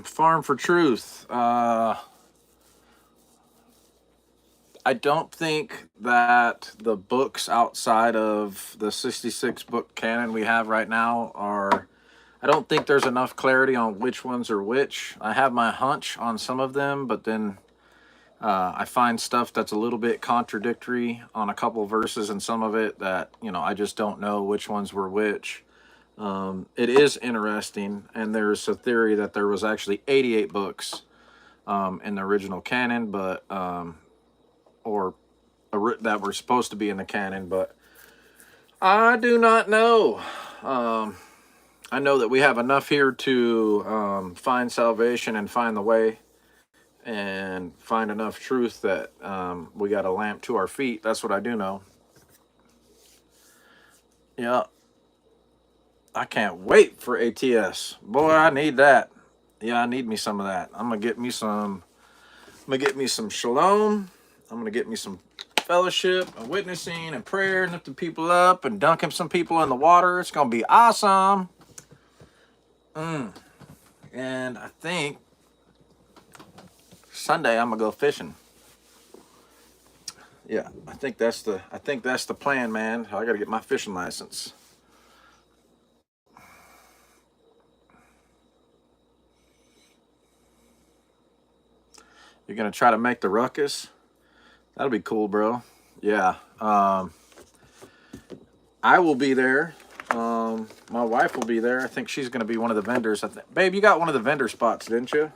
Farm for Truth. I don't think that the books outside of the 66 book canon we have right now are. I don't think there's enough clarity on which ones are which. I have my hunch on some of them, but then I find stuff that's a little bit contradictory on a couple verses and some of it that, I just don't know which ones were which. It is interesting, and there's a theory that there was actually 88 books in the original canon, but or that were supposed to be in the canon, but I do not know. Um, I know that we have enough here to find salvation and find the way and find enough truth that we got a lamp to our feet. That's what I do know. Yeah, I can't wait for ATS. Boy, I need that. Yeah, I need me some of that. I'm gonna get me some. I'm gonna get me some shalom. I'm gonna get me some fellowship and witnessing and prayer and lifting people up and dunking some people in the water. It's gonna be awesome. And I think Sunday I'm gonna go fishing. Yeah, I think that's the plan, man. I gotta get my fishing license. You're gonna try to make the ruckus? That'll be cool, bro. Yeah. I will be there. My wife will be there. I think she's gonna be one of the vendors. Babe, you got one of the vendor spots, didn't you?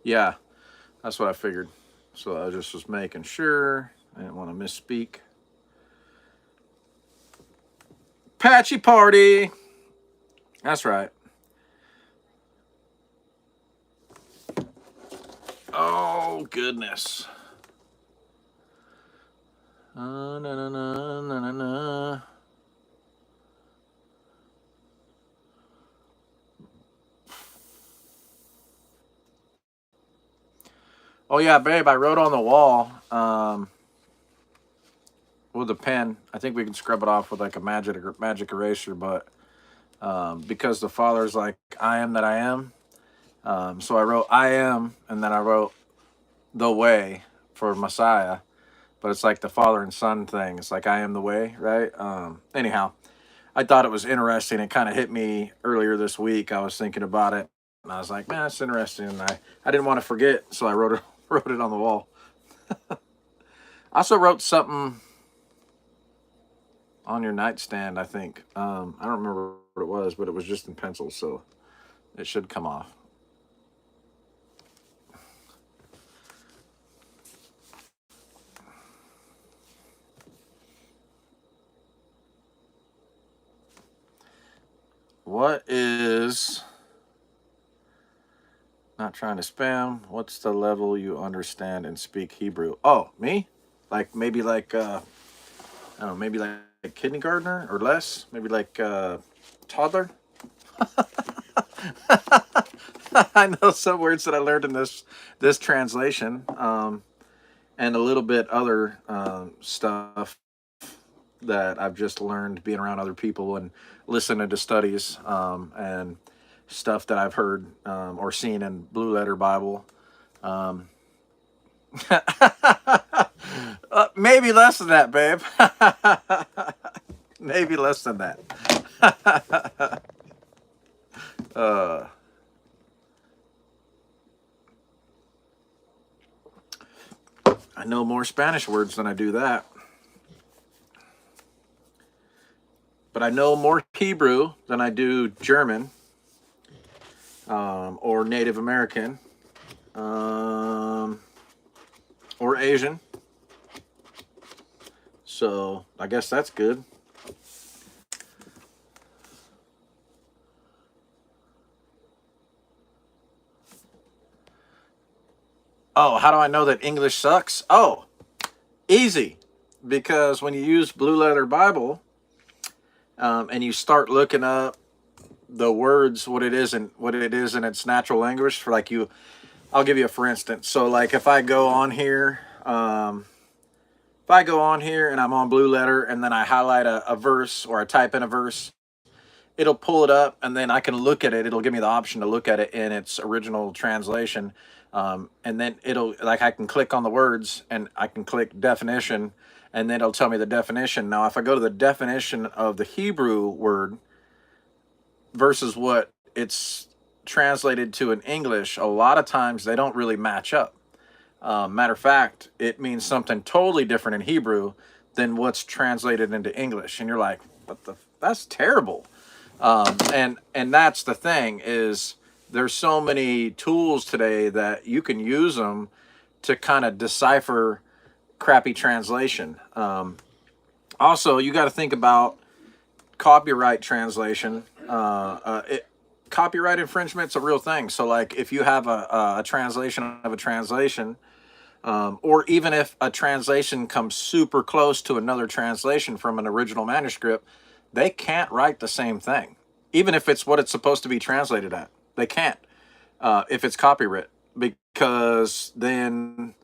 Yeah, that's what I figured. So I just was making sure. I didn't want to misspeak. Patchy party. That's right. Oh goodness. Na, na, na, na, na, na. Oh yeah, babe. I wrote on the wall with a pen. I think we can scrub it off with like a magic eraser, but because the Father's like I am that I am. So I wrote I am, and then I wrote the way for Messiah. But it's like the father and son thing. It's like I am the way, right? Anyhow, I thought it was interesting. It kind of hit me earlier this week. I was thinking about it, and I was like, man, that's interesting. And I didn't want to forget, so I wrote it wrote it on the wall. I also wrote something on your nightstand. I think I don't remember what it was, but it was just in pencil, so it should come off. What is not trying to spam? What's the level you understand and speak Hebrew? Oh, me? Like maybe like I don't know, maybe like a kindergartner or less, maybe like toddler. I know some words that I learned in this translation, and a little bit other stuff that I've just learned being around other people and listening to studies and stuff that I've heard or seen in Blue Letter Bible. Um, maybe less than that, babe. Maybe less than that. uh, I know more Spanish words than I do that. But I know more Hebrew than I do German or Native American or Asian. So I guess that's good. Oh, how do I know that English sucks? Oh, easy. Because when you use Blue Letter Bible and you start looking up the words, what it is in its natural language, for like you, I'll give you a for instance. So like if I go on here, and I'm on Blue Letter and then I highlight a verse or I type in a verse, it'll pull it up and then I can look at it. It'll give me the option to look at it in its original translation. And then it'll like I can click on the words and I can click definition and then it'll tell me the definition. Now, if I go to the definition of the Hebrew word versus what it's translated to in English, a lot of times they don't really match up. Matter of fact, it means something totally different in Hebrew than what's translated into English. And you're like, that's terrible. And that's the thing is there's so many tools today that you can use them to kind of decipher crappy translation. Also, you got to think about copyright translation. Copyright infringement's a real thing. So, like, if you have a translation of a translation, or even if a translation comes super close to another translation from an original manuscript, they can't write the same thing, even if it's what it's supposed to be translated at. They can't if it's copyright, because then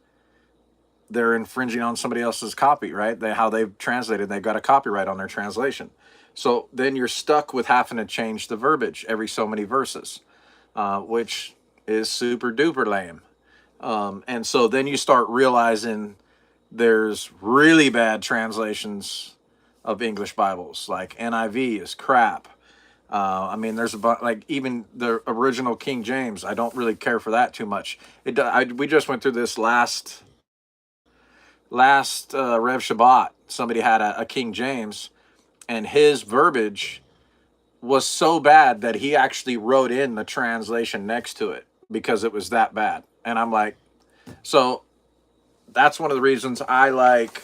they're infringing on somebody else's copy, right? How they've translated, they've got a copyright on their translation. So then you're stuck with having to change the verbiage every so many verses, which is super duper lame. And so then you start realizing there's really bad translations of English Bibles, like NIV is crap. I mean, there's like even the original King James. I don't really care for that too much. We just went through this last Rev Shabbat. Somebody had a King James, and his verbiage was so bad that he actually wrote in the translation next to it because it was that bad. And I'm like, so that's one of the reasons I like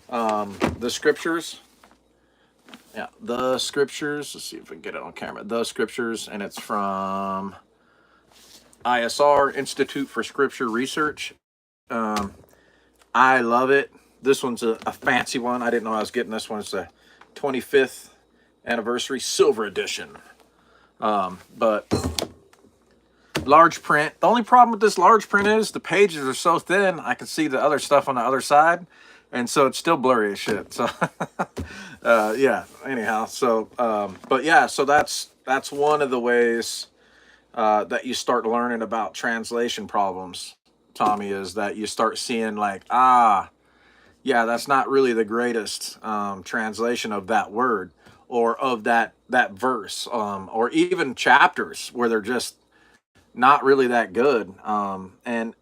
the scriptures. Yeah, the scriptures. Let's see if we can get it on camera. The scriptures, and it's from ISR, Institute for Scripture Research. I love it. This one's a fancy one. I didn't know I was getting this one. It's the 25th anniversary silver edition. But large print. The only problem with this large print is the pages are so thin, I can see the other stuff on the other side. And so it's still blurry as shit. So, yeah, anyhow. So, but yeah, so that's one of the ways that you start learning about translation problems, Tommy, is that you start seeing like, yeah, that's not really the greatest translation of that word or of that verse, or even chapters where they're just not really that good. And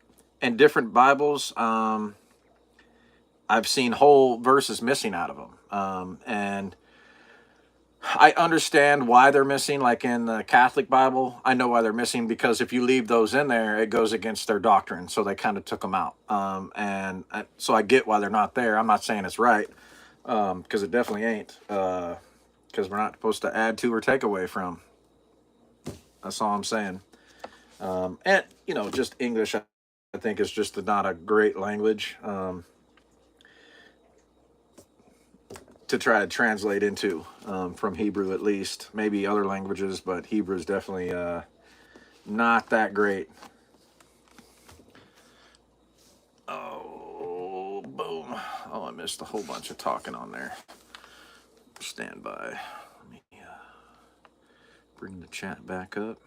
different Bibles, I've seen whole verses missing out of them. And I understand why they're missing. Like in the Catholic Bible, I know why they're missing, because if you leave those in there, it goes against their doctrine. So they kind of took them out. So I get why they're not there. I'm not saying it's right, because it definitely ain't. Because we're not supposed to add to or take away from. That's all I'm saying. And, just English, I think, is just not a great language to try to translate into, from Hebrew at least. Maybe other languages, but Hebrew is definitely not that great. Oh, boom. Oh, I missed a whole bunch of talking on there. Stand by. Let me bring the chat back up.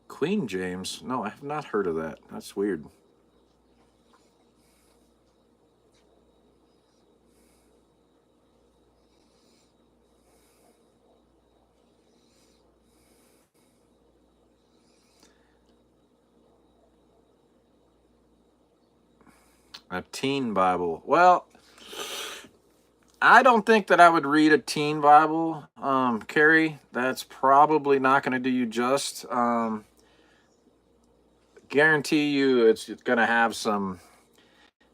Queen James? No, I have not heard of that. That's weird. A teen Bible. Well, I don't think that I would read a teen Bible, Carrie. That's probably not going to do you just. Guarantee you it's going to have some.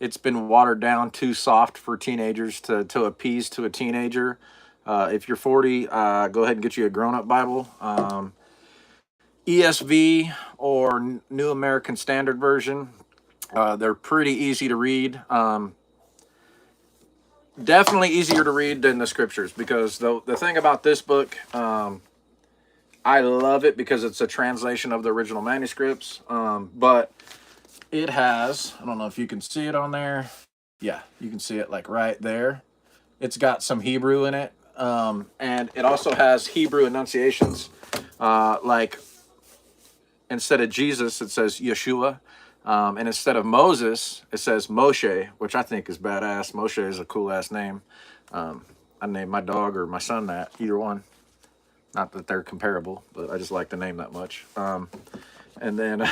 It's been watered down too soft for teenagers to appease to a teenager. If you're 40, go ahead and get you a grown-up Bible. ESV or New American Standard Version. They're pretty easy to read. Definitely easier to read than the scriptures, because the thing about this book, I love it because it's a translation of the original manuscripts, but it has, I don't know if you can see it on there. Yeah, you can see it like right there. It's got some Hebrew in it, and it also has Hebrew enunciations. Like instead of Jesus, it says Yeshua. And instead of Moses, it says Moshe, which I think is badass. Moshe is a cool ass name. I named my dog or my son that, either one. Not that they're comparable, but I just like the name that much. And then,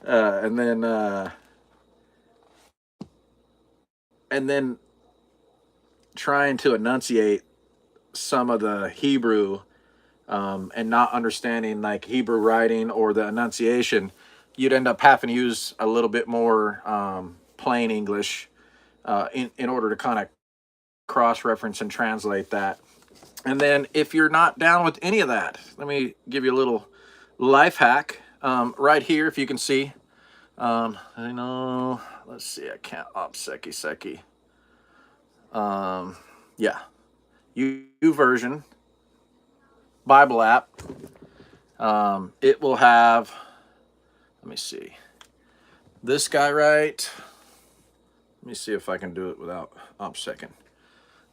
and then, and then trying to enunciate some of the Hebrew, and not understanding like Hebrew writing or the enunciation, you'd end up having to use a little bit more plain English in order to kind of cross reference and translate that. And then if you're not down with any of that, let me give you a little life hack right here. If you can see, I know, let's see, I can't seki. Yeah, version Bible app. It will have, let me see, this guy right. Let me see if I can do it without second.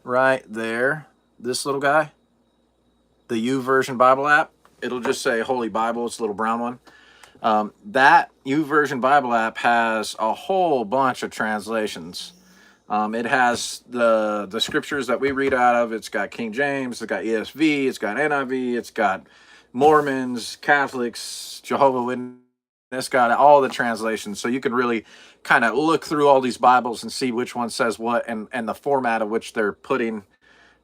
Right there, this little guy, the U version Bible app. It'll just say Holy Bible. It's a little brown one. That U version Bible app has a whole bunch of translations. It has the scriptures that we read out of. It's got King James, it's got ESV, it's got NIV, it's got Mormons, Catholics, Jehovah's Witnesses. It's got all the translations, so you can really kind of look through all these Bibles and see which one says what, and the format of which they're putting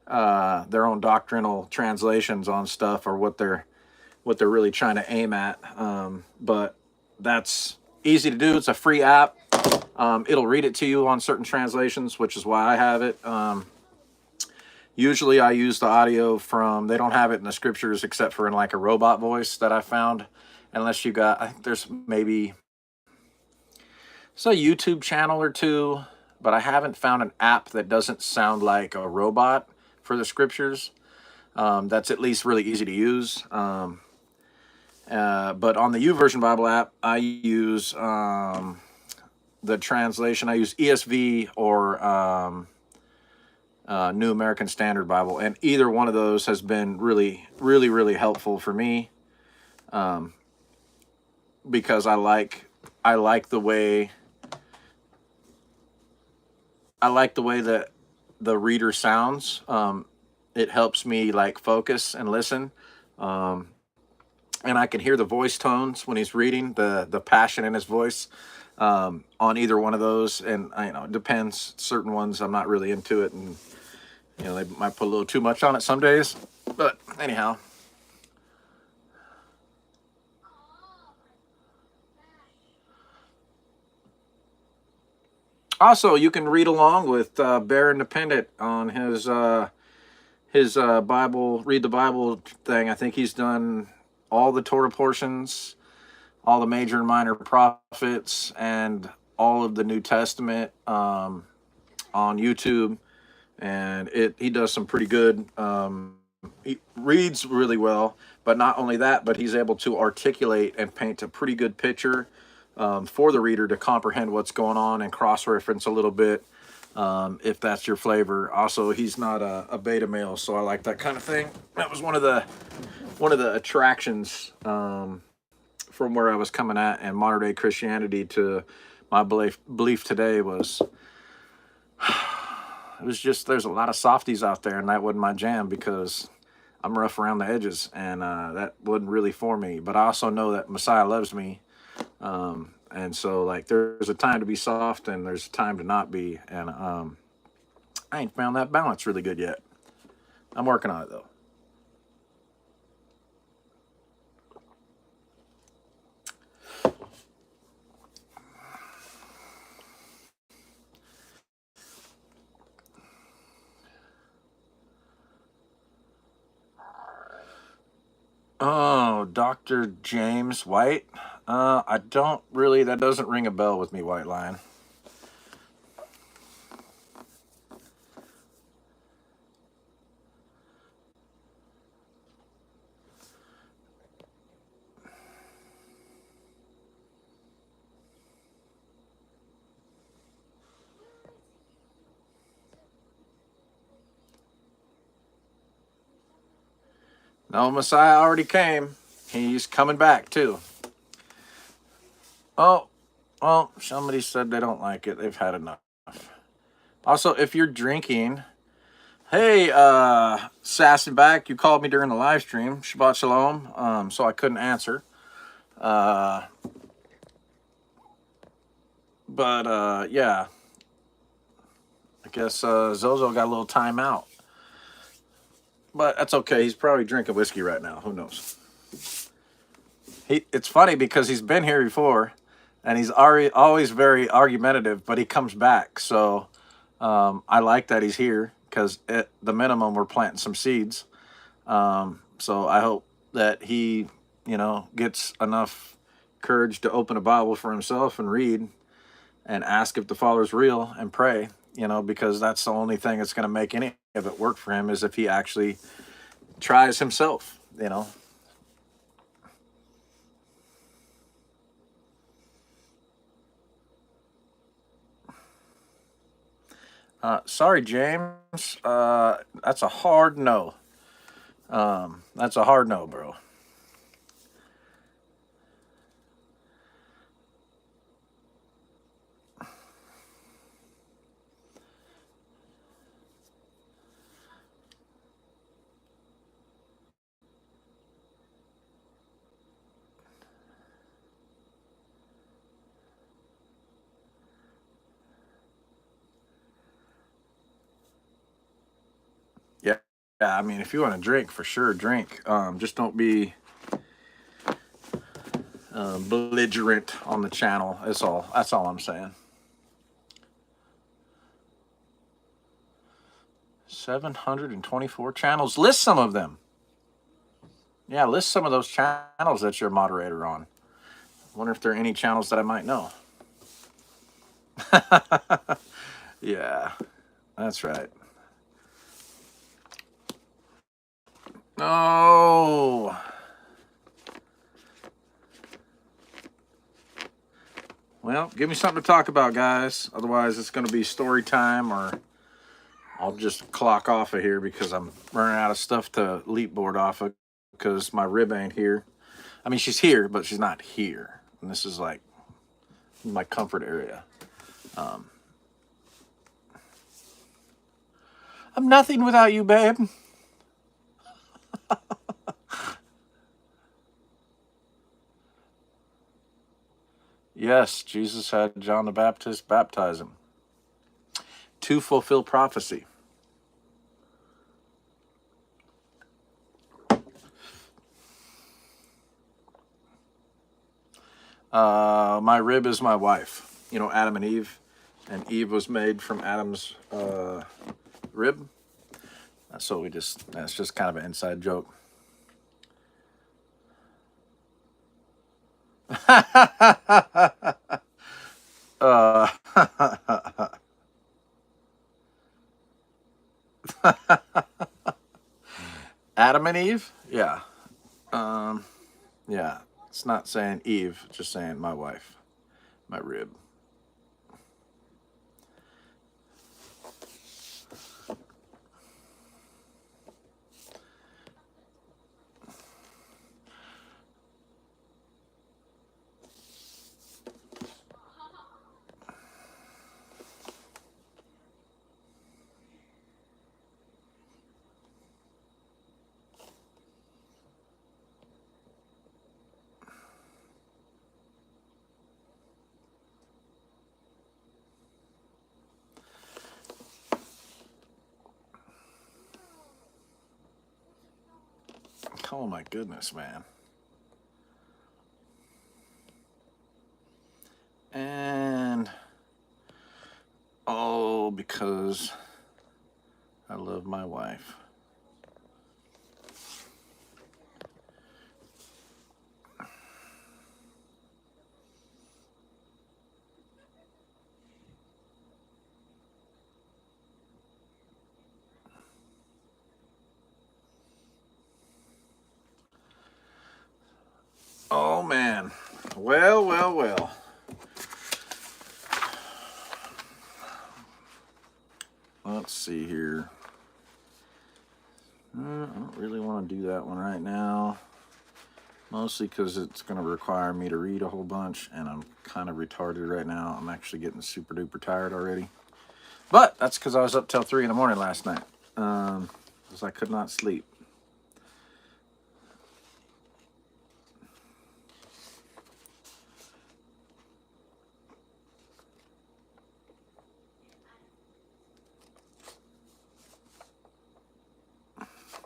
their own doctrinal translations on stuff, or what they're really trying to aim at. But that's easy to do. It's a free app. It'll read it to you on certain translations, which is why I have it. Usually I use the audio from, they don't have it in the scriptures except for in like a robot voice that I found. Unless you got, I think there's maybe, it's a YouTube channel or two, but I haven't found an app that doesn't sound like a robot for the scriptures. That's at least really easy to use. But on the YouVersion Bible app, I use the translation. I use ESV or New American Standard Bible, and either one of those has been really, really, really helpful for me, because I like the way that the reader sounds. It helps me like focus and listen. And I can hear the voice tones when he's reading, the passion in his voice, on either one of those. And it depends. Certain ones I'm not really into it, and they might put a little too much on it some days. But anyhow. Also, you can read along with Bear Independent on his Bible, read the Bible thing. I think he's done all the Torah portions, all the major and minor prophets, and all of the New Testament on YouTube. And he does some pretty good. He reads really well, but not only that, but he's able to articulate and paint a pretty good picture for the reader to comprehend what's going on and cross-reference a little bit, if that's your flavor. Also, he's not a beta male, so I like that kind of thing. That was one of the attractions from where I was coming at and modern day Christianity to my belief today was, it was just, there's a lot of softies out there, and that wasn't my jam because I'm rough around the edges, and that wasn't really for me. But I also know that Messiah loves me. And so like there's a time to be soft and there's a time to not be. And I ain't found that balance really good yet. I'm working on it though. Oh, Dr. James White. I don't really, that doesn't ring a bell with me, White Lion. No, Messiah already came. He's coming back too. Oh, well, somebody said they don't like it. They've had enough. Also, if you're drinking, Hey, Sassy back. You called me during the live stream. Shabbat Shalom. So I couldn't answer. Uh, but yeah, I guess Zozo got a little time out. But that's okay. He's probably drinking whiskey right now. Who knows? It's funny because he's been here before, and he's already always very argumentative. But he comes back, so I like that he's here because at the minimum we're planting some seeds. So I hope that he, gets enough courage to open a Bible for himself and read and ask if the Father's real and pray. Because that's the only thing that's going to make any of it work for him is if he actually tries himself. Sorry, James. That's a hard no. That's a hard no, bro. Yeah. Yeah, I mean, if you want to drink, for sure, drink. Just don't be belligerent on the channel. That's all. That's all I'm saying. 724 channels. List some of them. Yeah, list some of those channels that you're a moderator on. I wonder if there are any channels that I might know. Yeah, that's right. No. Well, give me something to talk about, guys. Otherwise, it's going to be story time, or I'll just clock off of here because I'm running out of stuff to leap board off of because my rib ain't here. I mean, she's here, but she's not here. And this is like my comfort area. I'm nothing without you, babe. Yes, Jesus had John the Baptist baptize him to fulfill prophecy. My rib is my wife. Adam and Eve, and Eve was made from Adam's rib. So that's just kind of an inside joke. uh, Adam and Eve? Yeah. Yeah. It's not saying Eve, it's just saying my wife, my rib. Oh my goodness, man. And because I love my wife. Oh man. Well. Let's see here. I don't really want to do that one right now. Mostly because it's going to require me to read a whole bunch, and I'm kind of retarded right now. I'm actually getting super duper tired already. But that's because I was up till 3 in the morning last night. because I could not sleep.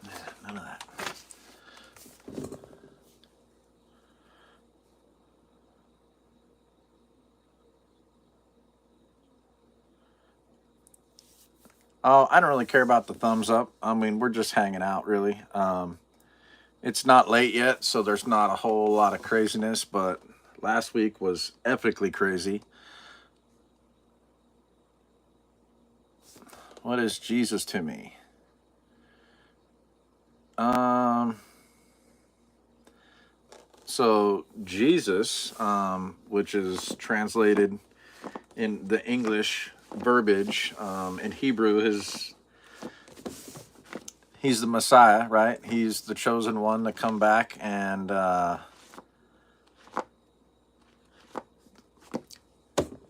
Yeah, none of that. Oh, I don't really care about the thumbs up. I mean, we're just hanging out, really. It's not late yet, so there's not a whole lot of craziness, but last week was epically crazy. What is Jesus to me? So Jesus, which is translated in the English verbiage, in Hebrew, he's the Messiah, right? He's the chosen one to come back and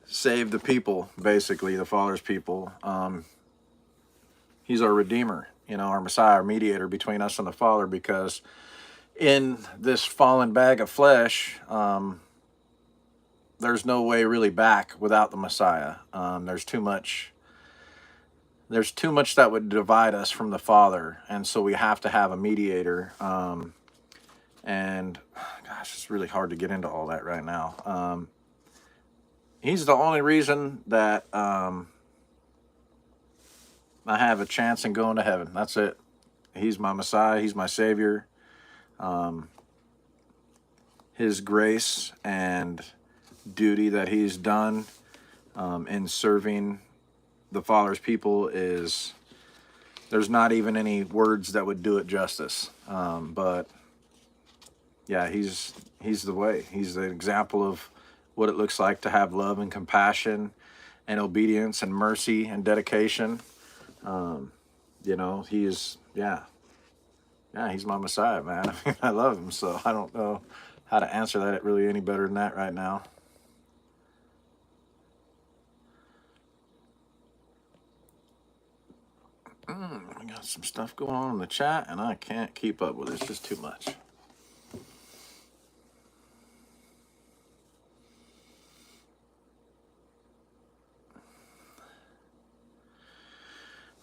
save the people, basically, the Father's people. He's our Redeemer, our Messiah, our mediator between us and the Father, because in this fallen bag of flesh, there's no way really back without the Messiah. There's too much that would divide us from the Father, and so we have to have a mediator. And gosh, it's really hard to get into all that right now. He's the only reason that I have a chance in going to heaven. That's it. He's my Messiah. He's my Savior. His grace and duty that he's done in serving the Father's people there's not even any words that would do it justice. But yeah, he's the way. He's the example of what it looks like to have love and compassion and obedience and mercy and dedication. He's my Messiah, man. I mean, I love him, so I don't know how to answer that really any better than that right now. We got some stuff going on in the chat, and I can't keep up with it. It's just too much.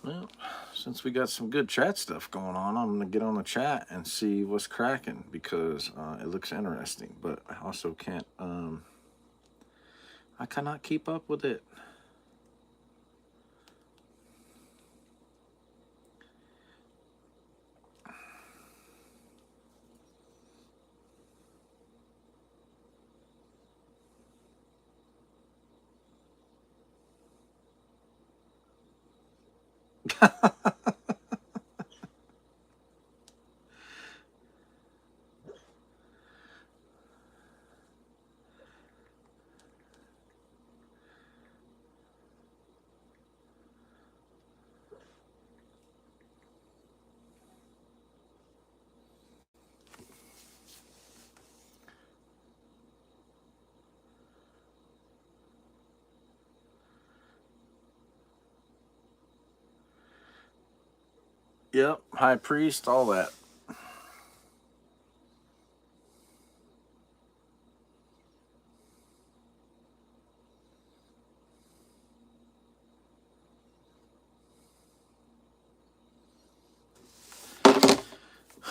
Well, since we got some good chat stuff going on, I'm going to get on the chat and see what's cracking, because it looks interesting, but I also can't, I cannot keep up with it. Yep, high priest, all that.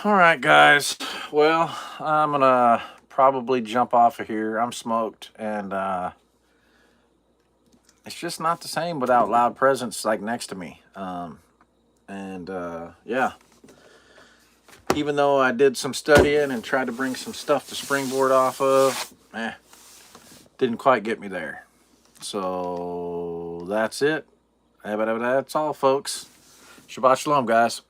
All right, guys. Well, I'm going to probably jump off of here. I'm smoked, and it's just not the same without loud presence like next to me. Yeah, even though I did some studying and tried to bring some stuff to springboard off of, didn't quite get me there. So that's it. That's all, folks. Shabbat shalom, guys.